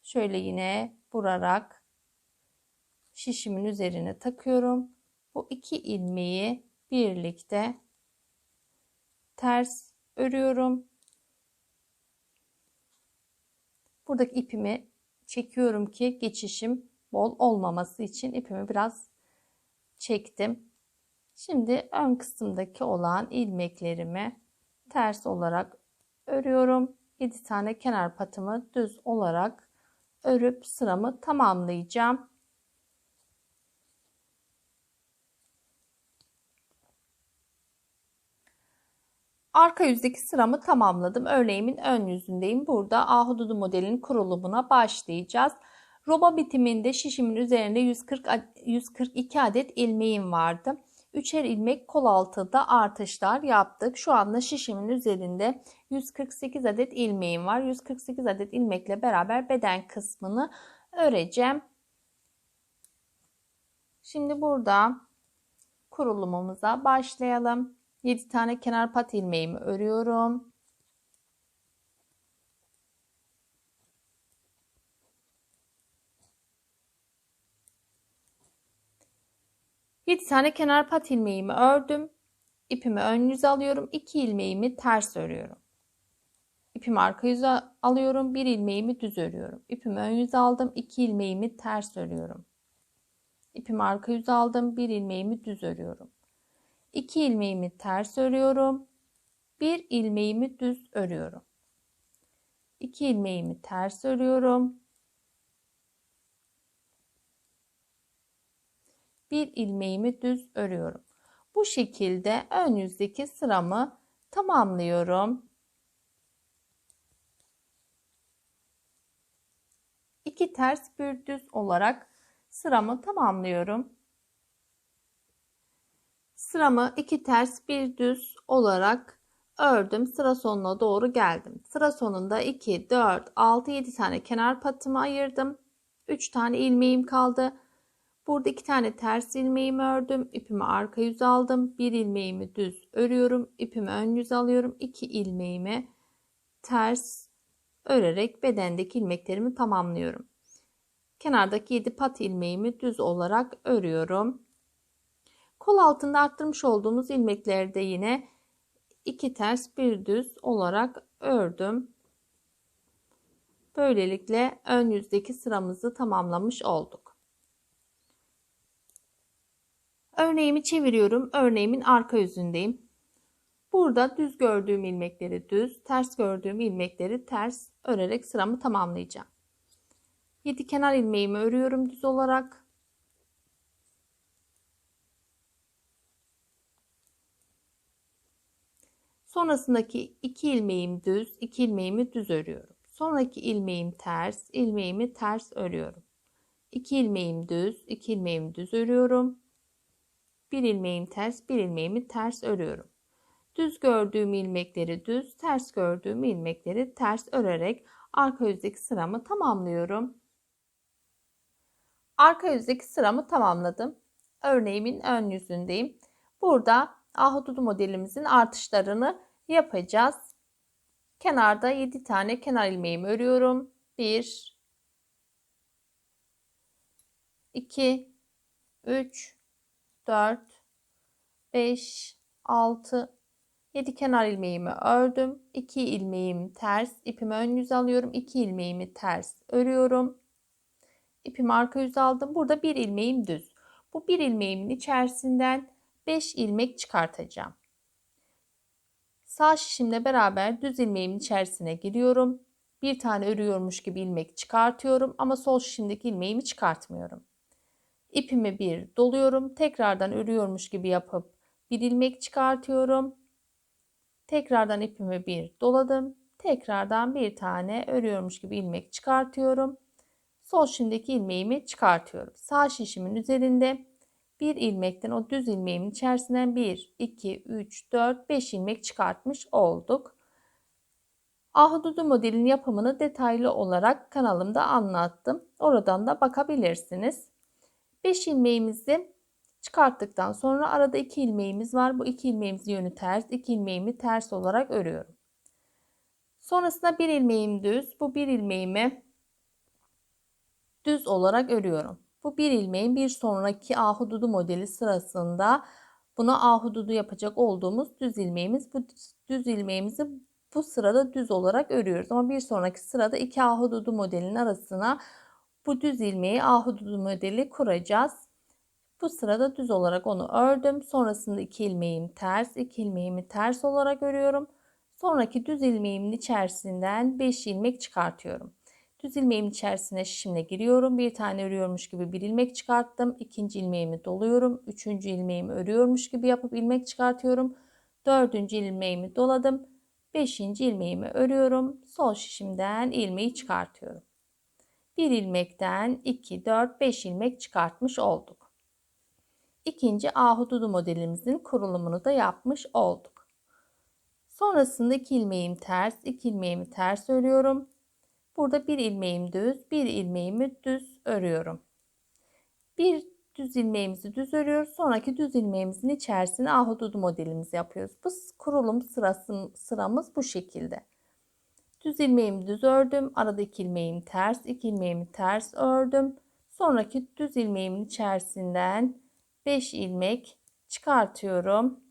A: Şöyle yine vurarak şişimin üzerine takıyorum. Bu iki ilmeği birlikte ters örüyorum. Buradaki ipimi çekiyorum ki geçişim bol olmaması için ipimi biraz çektim. Şimdi ön kısımdaki olan ilmeklerimi ters olarak örüyorum. 7 tane kenar patımı düz olarak örüp sıramı tamamlayacağım. Arka yüzdeki sıramı tamamladım. Örneğimin ön yüzündeyim. Burada ahududu modelinin kurulumuna başlayacağız. Roba bitiminde şişimin üzerinde 142 adet ilmeğim vardı. Üçer ilmek kol altında artışlar yaptık. Şu anda şişimin üzerinde 148 adet ilmeğim var. 148 adet ilmekle beraber beden kısmını öreceğim. Şimdi burada kurulumumuza başlayalım. 7 tane kenar pat ilmeğimi örüyorum. Yedi tane kenar pat ilmeğimi ördüm. İpimi ön yüze alıyorum. 2 ilmeğimi ters örüyorum. İpimi arka yüze alıyorum. 1 ilmeğimi düz örüyorum. İpimi ön yüze aldım. 2 ilmeğimi ters örüyorum. İpimi arka yüze aldım. 1 ilmeğimi düz örüyorum. 2 ilmeğimi ters örüyorum. 1 ilmeğimi düz örüyorum. 2 ilmeğimi ters örüyorum. 1 ilmeğimi düz örüyorum. Bu şekilde ön yüzdeki sıramı tamamlıyorum. 2 ters bir düz olarak sıramı tamamlıyorum. Sıramı 2 ters bir düz olarak ördüm. Sıra sonuna doğru geldim. Sıra sonunda 2, 4, 6, 7 tane kenar patımı ayırdım. 3 tane ilmeğim kaldı. Burada 2 tane ters ilmeğimi ördüm. İpimi arka yüze aldım. 1 ilmeğimi düz örüyorum. İpimi ön yüze alıyorum. 2 ilmeğimi ters örerek bedendeki ilmeklerimi tamamlıyorum. Kenardaki 7 pat ilmeğimi düz olarak örüyorum. Kol altında arttırmış olduğumuz ilmekleri de yine 2 ters bir düz olarak ördüm. Böylelikle ön yüzdeki sıramızı tamamlamış olduk. Örneğimi çeviriyorum. Örneğimin arka yüzündeyim. Burada düz gördüğüm ilmekleri düz, ters gördüğüm ilmekleri ters örerek sıramı tamamlayacağım. 7 kenar ilmeğimi örüyorum düz olarak. Sonrasındaki 2 ilmeğim düz, 2 ilmeğimi düz örüyorum. Sonraki ilmeğim ters, ilmeğimi ters örüyorum. 2 ilmeğim düz, 2 ilmeğimi düz örüyorum. 1 ilmeğim ters, 1 ilmeğimi ters örüyorum. Düz gördüğüm ilmekleri düz, ters gördüğüm ilmekleri ters örerek arka yüzdeki sıramı tamamlıyorum. Arka yüzdeki sıramı tamamladım. Örneğimin ön yüzündeyim. Burada ahududu modelimizin artışlarını yapacağız. Kenarda 7 tane kenar ilmeğimi örüyorum. 1, 2, 3, 4, 5, 6, 7 kenar ilmeğimi ördüm. 2 ilmeğim ters, ipimi ön yüze alıyorum. 2 ilmeğimi ters örüyorum. İpimi arka yüze aldım. Burada bir ilmeğim düz. Bu bir ilmeğimin içerisinden 5 ilmek çıkartacağım. Sağ şişimle beraber düz ilmeğimin içerisine giriyorum. Bir tane örüyormuş gibi ilmek çıkartıyorum ama sol şişimdeki ilmeğimi çıkartmıyorum. İpimi bir doluyorum. Tekrardan örüyormuş gibi yapıp bir ilmek çıkartıyorum. Tekrardan ipimi bir doladım. Tekrardan bir tane örüyormuş gibi ilmek çıkartıyorum. Sol şişimdeki ilmeğimi çıkartıyorum. Sağ şişimin üzerinde bir ilmekten o düz ilmeğimin içerisinden 1, 2, 3, 4, 5 ilmek çıkartmış olduk. Ahududu modelin yapımını detaylı olarak kanalımda anlattım. Oradan da bakabilirsiniz. 5 ilmeğimizi çıkarttıktan sonra arada 2 ilmeğimiz var. Bu 2 ilmeğimizin yönü ters. 2 ilmeğimi ters olarak örüyorum. Sonrasında bir ilmeğim düz. Bu bir ilmeğimi düz olarak örüyorum. Bu bir ilmeğin bir sonraki ahududu modeli sırasında buna ahududu yapacak olduğumuz düz ilmeğimiz. Bu düz ilmeğimizi bu sırada düz olarak örüyoruz. Ama bir sonraki sırada iki ahududu modelinin arasına bu düz ilmeği ahududu modeli kuracağız. Bu sırada düz olarak onu ördüm. Sonrasında 2 ilmeğim ters, 2 ilmeğimi ters olarak örüyorum. Sonraki düz ilmeğimin içerisinden 5 ilmek çıkartıyorum. Düz ilmeğimin içerisine şişimle giriyorum. Bir tane örüyormuş gibi bir ilmek çıkarttım. İkinci ilmeğimi doluyorum. Üçüncü ilmeğimi örüyormuş gibi yapıp ilmek çıkartıyorum. Dördüncü ilmeğimi doladım. Beşinci ilmeğimi örüyorum. Sol şişimden ilmeği çıkartıyorum. Bir ilmekten 2, 4, 5 ilmek çıkartmış olduk. İkinci ahududu modelimizin kurulumunu da yapmış olduk. Sonrasında 2 ilmeğim ters, 2 ilmeğimi ters örüyorum. Burada bir ilmeğim düz, bir ilmeğimi düz örüyorum. Bir düz ilmeğimizi düz örüyoruz. Sonraki düz ilmeğimizin içerisine ahududu modelimizi yapıyoruz. Bu kurulum sıramız bu şekilde. Düz ilmeğimi düz ördüm. Arada 2 ilmeğim ters, 2 ilmeğimi ters ördüm. Sonraki düz ilmeğimin içerisinden 5 ilmek çıkartıyorum.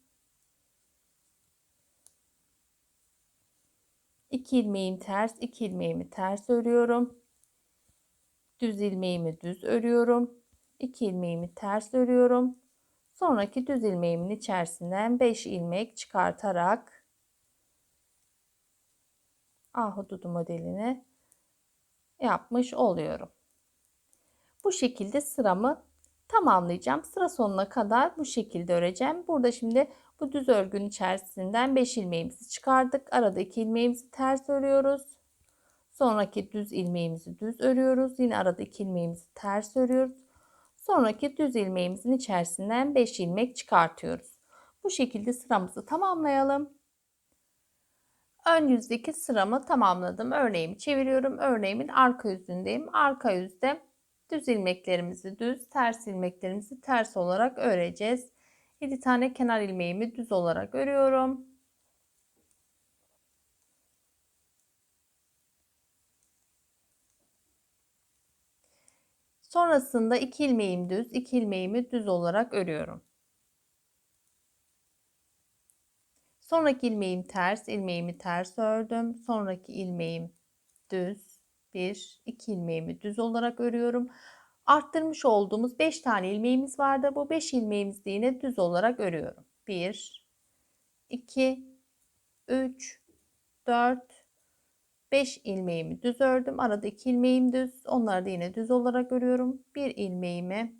A: 2 ilmeğim ters, 2 ilmeğimi ters örüyorum. Düz ilmeğimi düz örüyorum. 2 ilmeğimi ters örüyorum. Sonraki düz ilmeğimin içerisinden 5 ilmek çıkartarak ahududu modelini yapmış oluyorum. Bu şekilde sıramı tamamlayacağım. Sıra sonuna kadar bu şekilde öreceğim. Burada şimdi bu düz örgünün içerisinden 5 ilmeğimizi çıkardık. Aradaki ilmeğimizi ters örüyoruz. Sonraki düz ilmeğimizi düz örüyoruz. Yine aradaki ilmeğimizi ters örüyoruz. Sonraki düz ilmeğimizin içerisinden 5 ilmek çıkartıyoruz. Bu şekilde sıramızı tamamlayalım. Ön yüzdeki sıramı tamamladım. Örneğimi çeviriyorum. Örneğimin arka yüzündeyim. Arka yüzde düz ilmeklerimizi düz, ters ilmeklerimizi ters olarak öreceğiz. 7 tane kenar ilmeğimi düz olarak örüyorum. Sonrasında 2 ilmeğim düz, 2 ilmeğimi düz olarak örüyorum. Sonraki ilmeğim ters, ilmeğimi ters ördüm. Sonraki ilmeğim düz, 1, 2 ilmeğimi düz olarak örüyorum. Arttırmış olduğumuz 5 tane ilmeğimiz vardı. Bu 5 ilmeğimizi de yine düz olarak örüyorum. 1, 2, 3, 4, 5 ilmeğimi düz ördüm. Arada 2 ilmeğim düz. Onları da yine düz olarak örüyorum. Bir ilmeğimi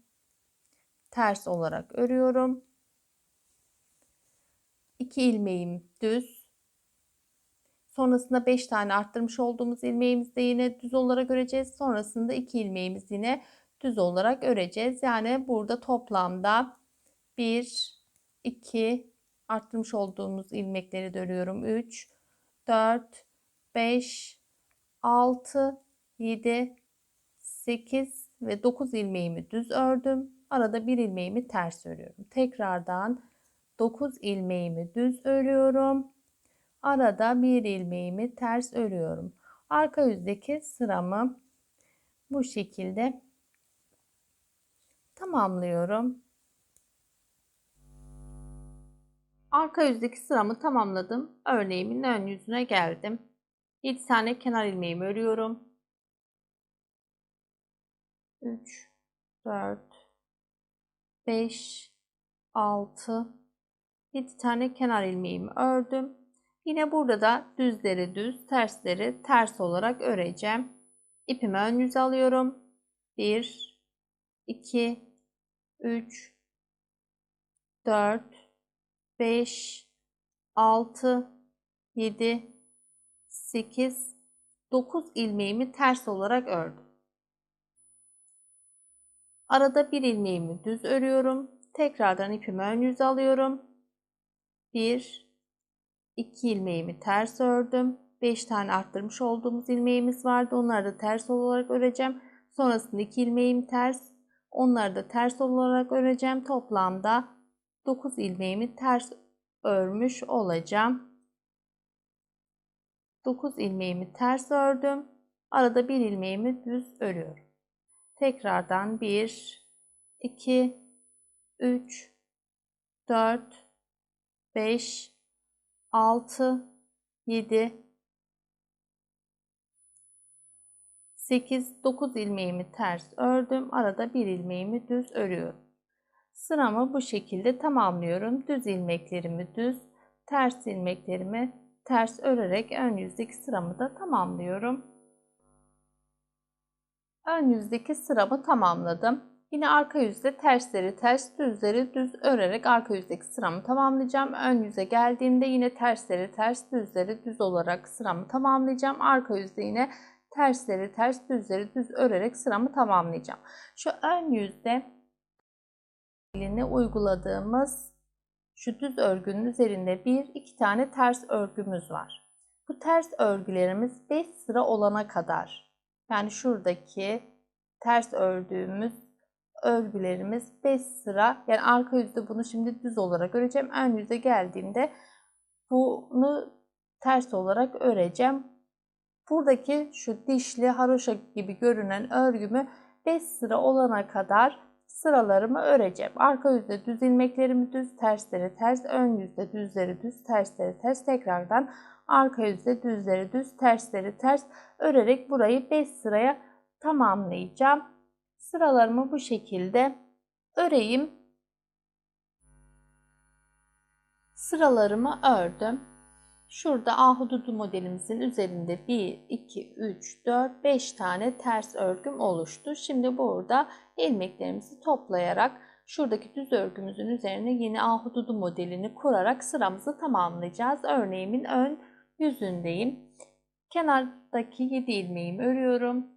A: ters olarak örüyorum. 2 ilmeğim düz. Sonrasında 5 tane arttırmış olduğumuz ilmeğimizi de yine düz olarak öreceğiz. Sonrasında 2 ilmeğimizi yine düz olarak öreceğiz. Yani burada toplamda 1, 2 arttırmış olduğumuz ilmekleri de örüyorum. 3, 4, 5, 6, 7, 8 ve 9 ilmeğimi düz ördüm. Arada bir ilmeğimi ters örüyorum. Tekrardan 9 ilmeğimi düz örüyorum. Arada bir ilmeğimi ters örüyorum. Arka yüzdeki sıramı bu şekilde tamamlıyorum. Arka yüzdeki sıramı tamamladım. Örneğimin ön yüzüne geldim. 7 tane kenar ilmeğimi örüyorum. 3, 4, 5, 6, 7 tane kenar ilmeğimi ördüm. Yine burada da düzleri düz, tersleri ters olarak öreceğim. İpimi ön yüze alıyorum. 1, 2, 3, 4, 5, 6, 7, 8, 9 ilmeğimi ters olarak ördüm. Arada bir ilmeğimi düz örüyorum. Tekrardan ipimi ön yüze alıyorum. 1, 2 ilmeğimi ters ördüm. 5 tane arttırmış olduğumuz ilmeğimiz vardı. Onları da ters olarak öreceğim. Sonrasında 2 ilmeğim ters. Onları da ters olarak öreceğim. Toplamda 9 ilmeğimi ters örmüş olacağım. 9 ilmeğimi ters ördüm. Arada bir ilmeğimi düz örüyorum. Tekrardan 1, 2, 3, 4, 5, 6, 7, 8, 9 ilmeğimi ters ördüm. Arada bir ilmeğimi düz örüyorum. Sıramı bu şekilde tamamlıyorum. Düz ilmeklerimi düz, ters ilmeklerimi ters örerek ön yüzdeki sıramı da tamamlıyorum. Ön yüzdeki sıramı tamamladım. Yine arka yüzde tersleri ters, düzleri düz örerek arka yüzdeki sıramı tamamlayacağım. Ön yüze geldiğimde yine tersleri ters, düzleri düz olarak sıramı tamamlayacağım. Arka yüzde yine tersleri ters, düzleri düz örerek sıramı tamamlayacağım. Şu ön yüzde eline uyguladığımız şu düz örgünün üzerinde bir iki tane ters örgümüz var. Bu ters örgülerimiz 5 sıra olana kadar, yani şuradaki ters ördüğümüz örgülerimiz 5 sıra, yani arka yüzde bunu şimdi düz olarak öreceğim. Ön yüze geldiğimde bunu ters olarak öreceğim. Buradaki şu dişli haroşa gibi görünen örgümü 5 sıra olana kadar sıralarımı öreceğim. Arka yüzde düz ilmeklerimi düz, tersleri ters, ön yüzde düzleri düz, tersleri ters, tekrardan arka yüzde düzleri düz, tersleri ters örerek burayı 5 sıraya tamamlayacağım. Sıralarımı bu şekilde öreyim. Sıralarımı ördüm. Şurada ahududu modelimizin üzerinde 1, 2, 3, 4, 5 tane ters örgüm oluştu. Şimdi burada ilmeklerimizi toplayarak şuradaki düz örgümüzün üzerine yine ahududu modelini kurarak sıramızı tamamlayacağız. Örneğimin ön yüzündeyim. Kenardaki 7 ilmeğimi örüyorum.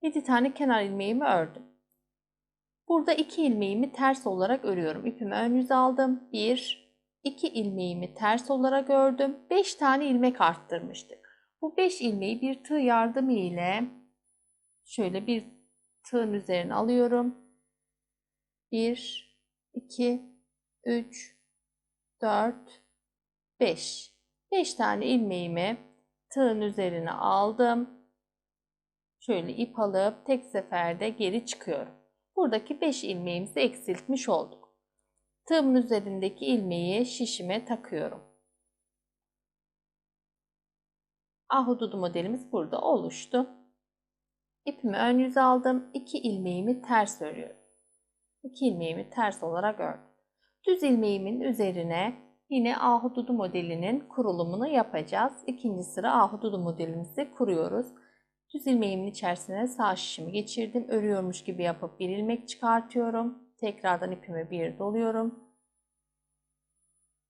A: Yedi tane kenar ilmeğimi ördüm. Burada 2 ilmeğimi ters olarak örüyorum. İpimi ön yüze aldım. 1, 2 ilmeğimi ters olarak ördüm. 5 tane ilmek arttırmıştık. Bu 5 ilmeği bir tığ yardımı ile şöyle bir tığın üzerine alıyorum. 1, 2, 3, 4, 5. 5 tane ilmeğimi tığın üzerine aldım. Şöyle ip alıp tek seferde geri çıkıyorum. Buradaki 5 ilmeğimizi eksiltmiş olduk. Tığımın üzerindeki ilmeği şişime takıyorum. Ahududu modelimiz burada oluştu. İpimi ön yüze aldım. 2 ilmeğimi ters örüyorum. 2 ilmeğimi ters olarak ördüm. Düz ilmeğimin üzerine yine ahududu modelinin kurulumunu yapacağız. İkinci sıra ahududu modelimizi kuruyoruz. Düz ilmeğimin içerisine sağ şişimi geçirdim. Örüyormuş gibi yapıp bir ilmek çıkartıyorum. Tekrardan ipimi bir doluyorum.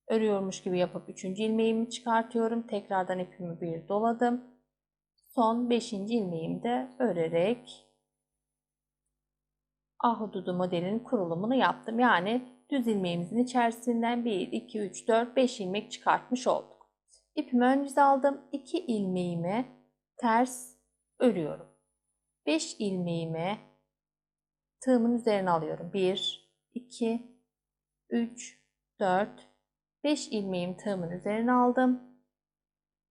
A: Örüyormuş gibi yapıp 3. ilmeğimi çıkartıyorum. Tekrardan ipimi bir doladım. Son 5. ilmeğimi de örerek ahududu modelinin kurulumunu yaptım. Yani düz ilmeğimizin içerisinden 1, 2, 3, 4, 5 ilmek çıkartmış olduk. İpimi ön yüze aldım. 2 ilmeğimi ters örüyorum. 5 ilmeğimi tığımın üzerine alıyorum. 1, 2, 3, 4, 5 ilmeğimi tığımın üzerine aldım.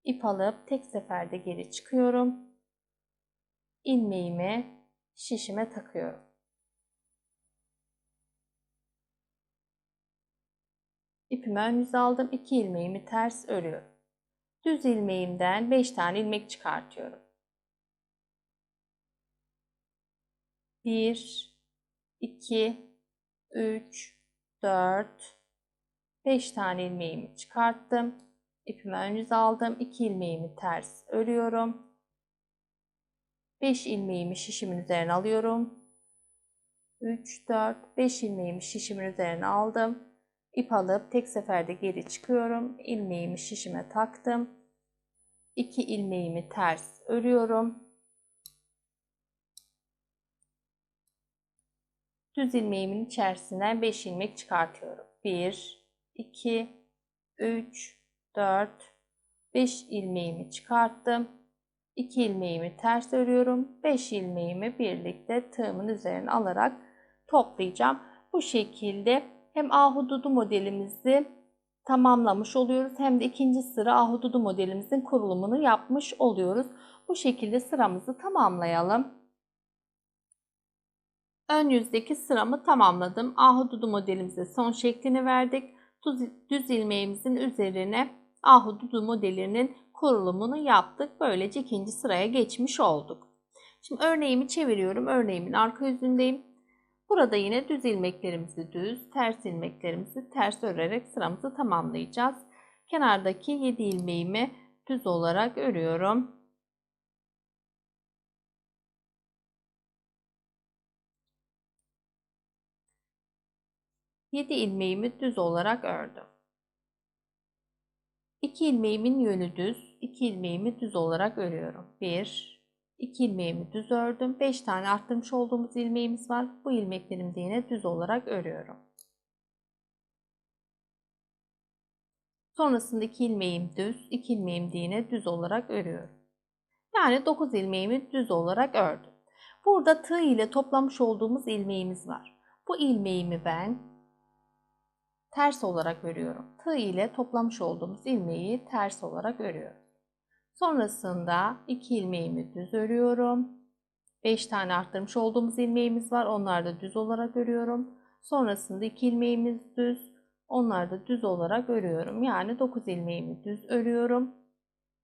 A: İp alıp tek seferde geri çıkıyorum. İlmeğimi şişime takıyorum. İpimi ön yüze aldım. 2 ilmeğimi ters örüyorum. Düz ilmeğimden 5 tane ilmek çıkartıyorum. 1, 2, 3, 4, 5 tane ilmeğimi çıkarttım. İpimi ön yüze aldım. 2 ilmeğimi ters örüyorum. 5 ilmeğimi şişimin üzerine alıyorum. 3, 4, 5 ilmeğimi şişimin üzerine aldım. İp alıp tek seferde geri çıkıyorum. İlmeğimi şişime taktım. 2 ilmeğimi ters örüyorum. Düz ilmeğimin içerisinden 5 ilmek çıkartıyorum. 1, 2, 3, 4, 5 ilmeğimi çıkarttım. 2 ilmeğimi ters örüyorum. 5 ilmeğimi birlikte tığımın üzerine alarak toplayacağım. Bu şekilde hem ahududu modelimizi tamamlamış oluyoruz hem de ikinci sıra ahududu modelimizin kurulumunu yapmış oluyoruz. Bu şekilde sıramızı tamamlayalım. Ön yüzdeki sıramı tamamladım. Ahududu modelimize son şeklini verdik. Düz ilmeğimizin üzerine ahududu modelinin kurulumunu yaptık. Böylece ikinci sıraya geçmiş olduk. Şimdi örneğimi çeviriyorum. Örneğimin arka yüzündeyim. Burada yine düz ilmeklerimizi düz, ters ilmeklerimizi ters örerek sıramızı tamamlayacağız. Kenardaki 7 ilmeğimi düz olarak örüyorum. 7 ilmeğimi düz olarak ördüm. 2 ilmeğimin yönü düz, 2 ilmeğimi düz olarak örüyorum. 1, 2 ilmeğimi düz ördüm. 5 tane arttırmış olduğumuz ilmeğimiz var. Bu ilmeklerimi de yine düz olarak örüyorum. Sonrasında 2 ilmeğim düz, 2 ilmeğimi de yine düz olarak örüyorum. Yani 9 ilmeğimi düz olarak ördüm. Burada tığ ile toplamış olduğumuz ilmeğimiz var. Bu ilmeğimi ben ters olarak örüyorum. Tığ ile toplamış olduğumuz ilmeği ters olarak örüyorum. Sonrasında 2 ilmeğimi düz örüyorum. 5 tane arttırmış olduğumuz ilmeğimiz var. Onları da düz olarak örüyorum. Sonrasında 2 ilmeğimiz düz. Onları da düz olarak örüyorum. Yani 9 ilmeğimi düz örüyorum.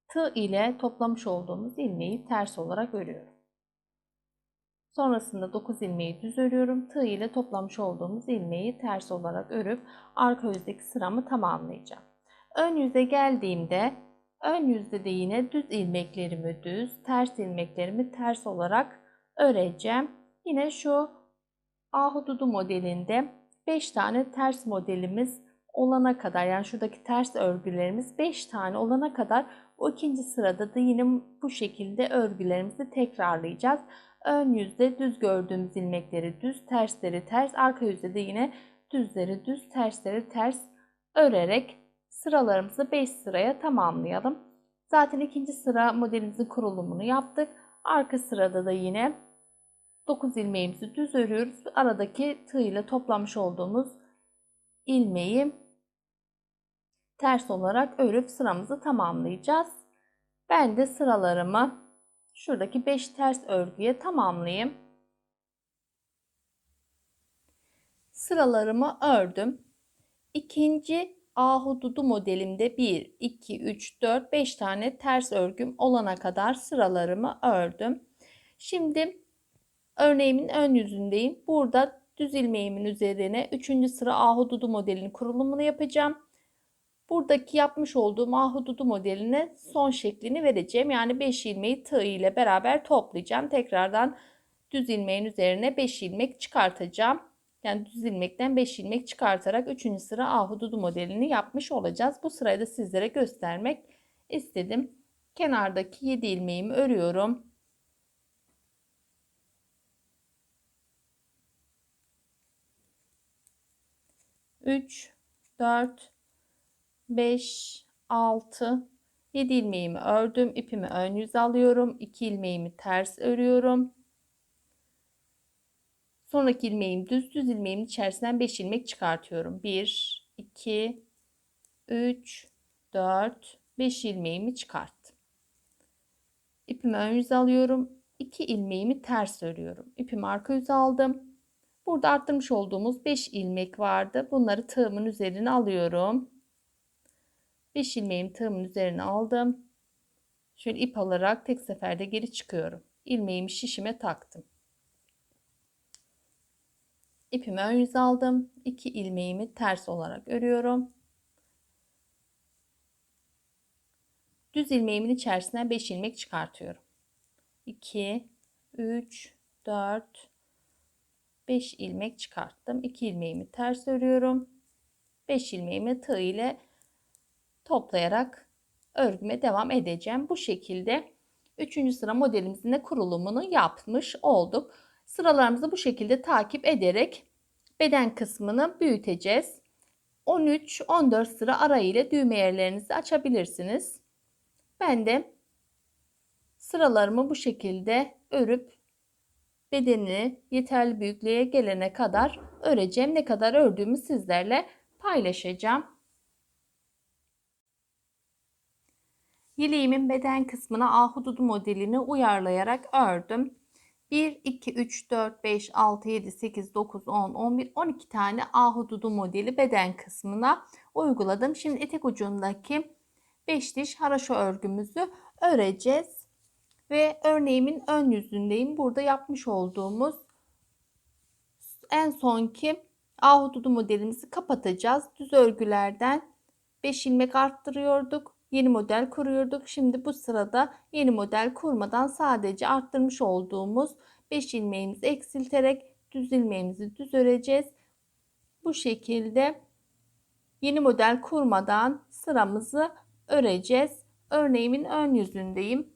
A: Tığ ile toplamış olduğumuz ilmeği ters olarak örüyorum. Sonrasında 9 ilmeği düz örüyorum. Tığ ile toplamış olduğumuz ilmeği ters olarak örüp arka yüzdeki sıramı tamamlayacağım. Ön yüze geldiğimde ön yüzde de yine düz ilmeklerimi düz, ters ilmeklerimi ters olarak öreceğim. Yine şu ahududu modelinde 5 tane ters modelimiz olana kadar, yani şuradaki ters örgülerimiz 5 tane olana kadar o ikinci sırada da yine bu şekilde örgülerimizi tekrarlayacağız. Ön yüzde düz gördüğümüz ilmekleri düz, tersleri ters, arka yüzde de yine düzleri düz, tersleri ters örerek sıralarımızı 5 sıraya tamamlayalım. Zaten ikinci sıra modelimizin kurulumunu yaptık. Arka sırada da yine 9 ilmeğimizi düz örüyoruz. Aradaki tığ ile toplamış olduğumuz ilmeği ters olarak örüp sıramızı tamamlayacağız. Ben de sıralarımı şuradaki 5 ters örgüye tamamlayayım. Sıralarımı ördüm. İkinci ahududu modelimde 1, 2, 3, 4, 5 tane ters örgüm olana kadar sıralarımı ördüm. Şimdi örneğimin ön yüzündeyim. Burada düz ilmeğimin üzerine 3. sıra ahududu modelinin kurulumunu yapacağım. Buradaki yapmış olduğum ahududu modeline son şeklini vereceğim. Yani 5 ilmeği tığ ile beraber toplayacağım. Tekrardan düz ilmeğin üzerine 5 ilmek çıkartacağım. Yani düz ilmekten 5 ilmek çıkartarak 3. sıra ahududu modelini yapmış olacağız. Bu sırayı da sizlere göstermek istedim. Kenardaki 7 ilmeğimi örüyorum. 3, 4, 5, 6, 7 ilmeğimi ördüm. İpimi ön yüze alıyorum. 2 ilmeğimi ters örüyorum. Sonraki ilmeğim düz ilmeğimin içerisinden 5 ilmek çıkartıyorum. 1, 2, 3, 4, 5 ilmeğimi çıkarttım. İpimi ön yüze alıyorum. 2 ilmeğimi ters örüyorum. İpimi arka yüze aldım. Burada arttırmış olduğumuz 5 ilmek vardı. Bunları tığımın üzerine alıyorum. 5 ilmeğimi tığımın üzerine aldım. Şöyle ip alarak tek seferde geri çıkıyorum. İlmeğimi şişime taktım. İpimi ön yüze aldım. 2 ilmeğimi ters olarak örüyorum. Düz ilmeğimin içerisinden 5 ilmek çıkartıyorum. 2, 3, 4, 5 ilmek çıkarttım. 2 ilmeğimi ters örüyorum. 5 ilmeğimi tığ ile toplayarak örgüme devam edeceğim. Bu şekilde 3. sıra modelimizin de kurulumunu yapmış olduk. Sıralarımızı bu şekilde takip ederek beden kısmını büyüteceğiz. 13-14 sıra ara ile düğme yerlerinizi açabilirsiniz. Ben de sıralarımı bu şekilde örüp bedenini yeterli büyüklüğe gelene kadar öreceğim. Ne kadar ördüğümü sizlerle paylaşacağım. Yeleğimin beden kısmına ahududu modelini uyarlayarak ördüm. 1, 2, 3, 4, 5, 6, 7, 8, 9, 10, 11, 12 tane ahududu modeli beden kısmına uyguladım. Şimdi etek ucundaki 5 diş haraşo örgümüzü öreceğiz. Ve örneğimin ön yüzündeyim. Burada yapmış olduğumuz en sonki ahududu modelimizi kapatacağız. Düz örgülerden 5 ilmek arttırıyorduk. Yeni model kuruyorduk. Şimdi bu sırada yeni model kurmadan sadece arttırmış olduğumuz 5 ilmeğimizi eksilterek düz ilmeğimizi düz öreceğiz. Bu şekilde yeni model kurmadan sıramızı öreceğiz. Örneğimin ön yüzündeyim.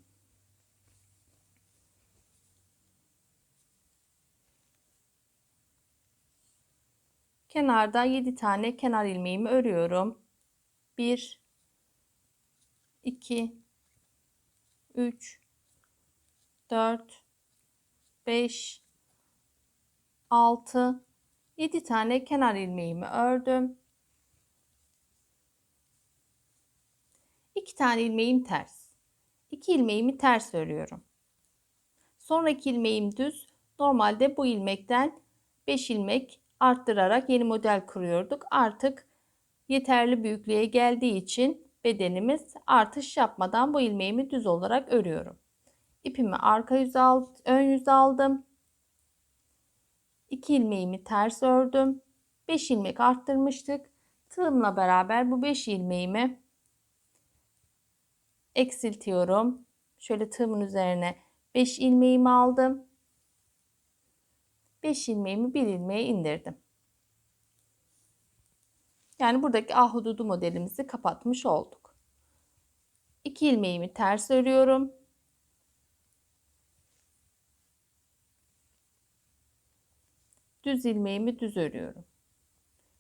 A: Kenarda 7 tane kenar ilmeğimi örüyorum. 1, 2, 3, 4, 5, 6, 7 tane kenar ilmeğimi ördüm. 2 tane ilmeğim ters. 2 ilmeğimi ters örüyorum. Sonraki ilmeğim düz. Normalde bu ilmekten 5 ilmek arttırarak yeni model kuruyorduk. Artık yeterli büyüklüğe geldiği için bedenimiz artış yapmadan bu ilmeğimi düz olarak örüyorum. İpimi arka yüze ön yüze aldım. 2 ilmeğimi ters ördüm. 5 ilmek arttırmıştık. Tığımla beraber bu 5 ilmeğimi eksiltiyorum. Şöyle tığımın üzerine 5 ilmeğimi aldım. 5 ilmeğimi bir ilmeğe indirdim. Yani buradaki ahududu modelimizi kapatmış olduk. 2 ilmeğimi ters örüyorum. Düz ilmeğimi düz örüyorum.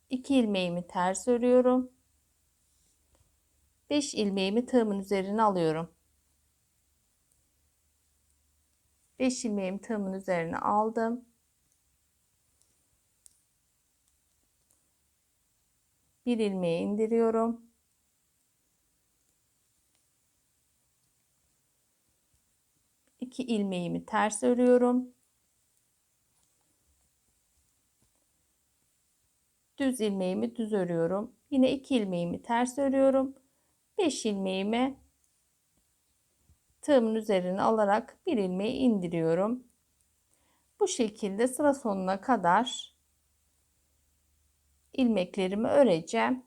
A: 2 ilmeğimi ters örüyorum. 5 ilmeğimi tığımın üzerine alıyorum. 5 ilmeğimi tığımın üzerine aldım. Bir ilmeği indiriyorum. İki ilmeğimi ters örüyorum. Düz ilmeğimi düz örüyorum. Yine 2 ilmeğimi ters örüyorum. 5 ilmeğimi tığımın üzerine alarak bir ilmeği indiriyorum. Bu şekilde sıra sonuna kadar ilmeklerimi öreceğim.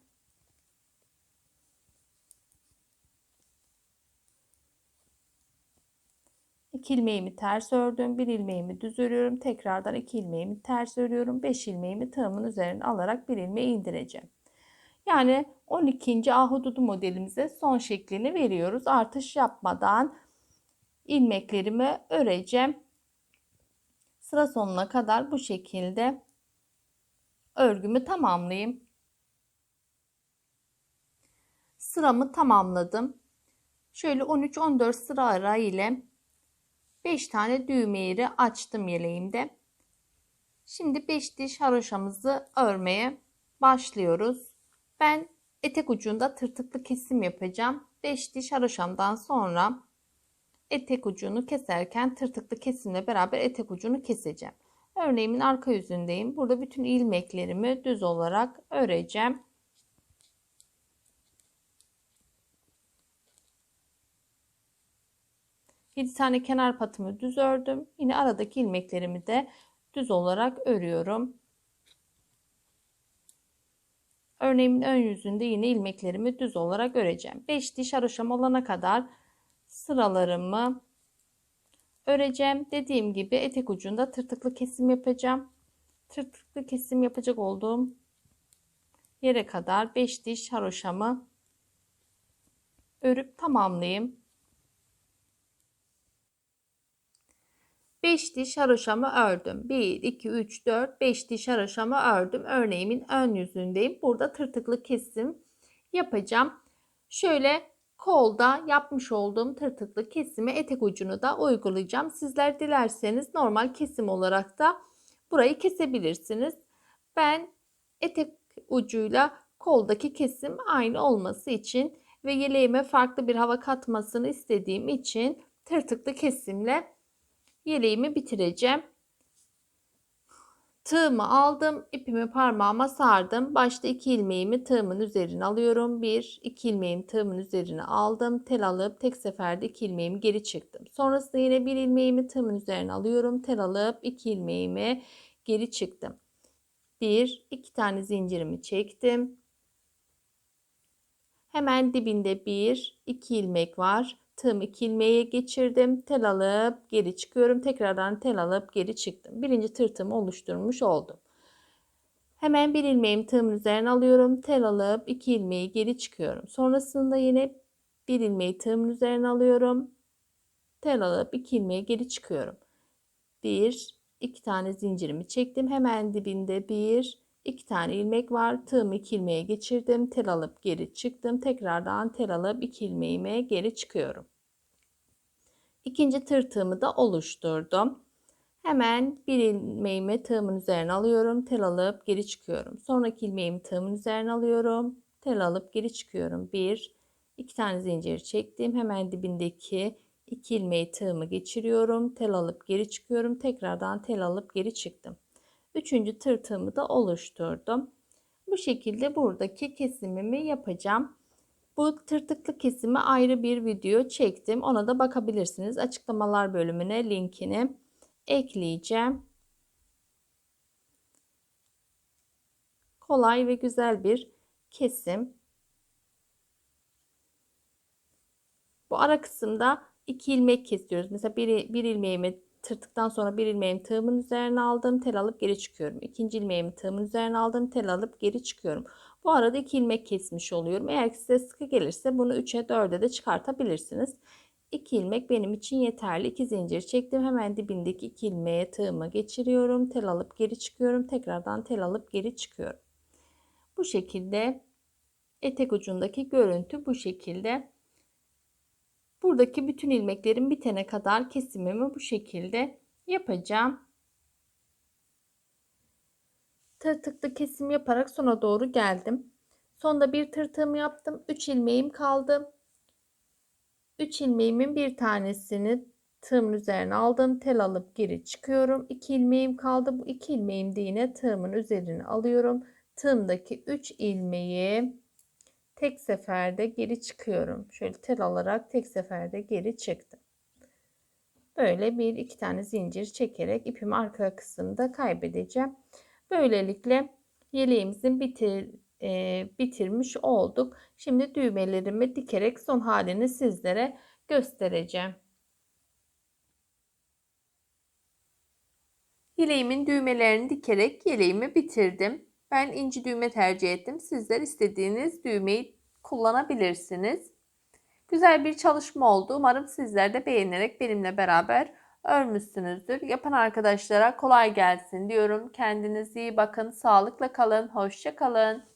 A: İki ilmeğimi ters ördüm. Bir ilmeğimi düz örüyorum. Tekrardan 2 ilmeğimi ters örüyorum. 5 ilmeğimi tığımın üzerine alarak bir ilmeği indireceğim. Yani 12. ahududu modelimize son şeklini veriyoruz. Artış yapmadan ilmeklerimi öreceğim. Sıra sonuna kadar bu şekilde örgümü tamamlayayım. sıramı tamamladım. Şöyle 13-14 sıra ara ile 5 tane düğme yeri açtım yeleğimde. Şimdi 5 diş haroşamızı örmeye başlıyoruz. Ben etek ucunda tırtıklı kesim yapacağım. 5 diş haroşamdan sonra etek ucunu keserken tırtıklı kesimle beraber etek ucunu keseceğim. Örneğimin arka yüzündeyim. Burada bütün ilmeklerimi düz olarak öreceğim. Bir tane kenar patımı düz ördüm. Yine aradaki ilmeklerimi de düz olarak örüyorum. Örneğimin ön yüzünde yine ilmeklerimi düz olarak öreceğim. 5 diş haroşam olana kadar sıralarımı öreceğim. Dediğim gibi etek ucunda tırtıklı kesim yapacağım. Tırtıklı kesim yapacak olduğum yere kadar 5 diş haroşamı örüp tamamlayayım. 5 diş haroşamı ördüm. 1, 2, 3, 4, 5 diş haroşamı ördüm. Örneğimin ön yüzündeyim. Burada tırtıklı kesim yapacağım. Şöyle kolda yapmış olduğum tırtıklı kesimi etek ucunu da uygulayacağım. Sizler dilerseniz normal kesim olarak da burayı kesebilirsiniz. Ben etek ucuyla koldaki kesim aynı olması için ve yeleğime farklı bir hava katmasını istediğim için tırtıklı kesimle yeleğimi bitireceğim. Tığımı aldım, ipimi parmağıma sardım. Başta 2 ilmeğimi tığımın üzerine alıyorum. 1, 2 ilmeğimi tığımın üzerine aldım. Tel alıp tek seferde 2 ilmeğimi geri çıktım. Sonrasında yine 1 ilmeğimi tığımın üzerine alıyorum. Tel alıp 2 ilmeğimi geri çıktım. 1, 2 tane zincirimi çektim. Hemen dibinde 1, 2 ilmek var. Tığımı 2 ilmeğe geçirdim. Tel alıp geri çıkıyorum. Tekrardan tel alıp geri çıktım. Birinci tırtımı oluşturmuş oldum. Hemen bir ilmeğimi tığımın üzerine alıyorum. Tel alıp 2 ilmeği geri çıkıyorum. Sonrasında yine bir ilmeği tığımın üzerine alıyorum. Tel alıp 2 ilmeği geri çıkıyorum. 1, 2 tane zincirimi çektim. Hemen dibinde 1, 2 tane ilmek var. Tığımı 2 ilmeğe geçirdim. Tel alıp geri çıktım. Tekrardan tel alıp 2 ilmeğime geri çıkıyorum. İkinci tırtığımı da oluşturdum. Hemen bir ilmeğimi tığımın üzerine alıyorum. Tel alıp geri çıkıyorum. Sonraki ilmeğimi tığımın üzerine alıyorum. Tel alıp geri çıkıyorum. 1, 2 tane zincir çektim. Hemen dibindeki 2 ilmeği tığımı geçiriyorum. Tel alıp geri çıkıyorum. Tekrardan tel alıp geri çıktım. Üçüncü tırtığımı da oluşturdum. Bu şekilde buradaki kesimimi yapacağım. Bu tırtıklı kesimi ayrı bir video çektim. Ona da bakabilirsiniz. Açıklamalar bölümüne linkini ekleyeceğim. Kolay ve güzel bir kesim. Bu ara kısımda 2 ilmek kesiyoruz. Mesela bir ilmeğimi tırtıktan sonra bir ilmeğimi tığımın üzerine aldım. Tel alıp geri çıkıyorum. İkinci ilmeğimi tığımın üzerine aldım. Tel alıp geri çıkıyorum. Bu arada 2 ilmek kesmiş oluyorum. Eğer size sıkı gelirse bunu 3'e 4'e de çıkartabilirsiniz. 2 ilmek benim için yeterli. 2 zincir çektim. Hemen dibindeki 2 ilmeğe tığımı geçiriyorum. Tel alıp geri çıkıyorum. Tekrardan tel alıp geri çıkıyorum. Bu şekilde etek ucundaki görüntü bu şekilde. Buradaki bütün ilmeklerim bitene kadar kesimimi bu şekilde yapacağım. Tırtıklı kesim yaparak sona doğru geldim. Sonda bir tırtığımı yaptım. 3 ilmeğim kaldı. 3 ilmeğimin bir tanesini tığımın üzerine aldım. Tel alıp geri çıkıyorum. 2 ilmeğim kaldı. Bu 2 ilmeğimi de yine tığımın üzerine alıyorum. Tığımdaki 3 ilmeği tek seferde geri çıkıyorum. Şöyle tel alarak tek seferde geri çıktım. Böyle bir iki tane zincir çekerek ipimi arka kısımda kaybedeceğim. Böylelikle yeleğimizin bitirmiş olduk. Şimdi düğmelerimi dikerek son halini sizlere göstereceğim. Yeleğimin düğmelerini dikerek yeleğimi bitirdim. Ben inci düğme tercih ettim. Sizler istediğiniz düğmeyi kullanabilirsiniz. Güzel bir çalışma oldu. Umarım sizler de beğenerek benimle beraber örmüşsünüzdür. Yapan arkadaşlara kolay gelsin diyorum. Kendinize iyi bakın. Sağlıkla kalın. Hoşça kalın.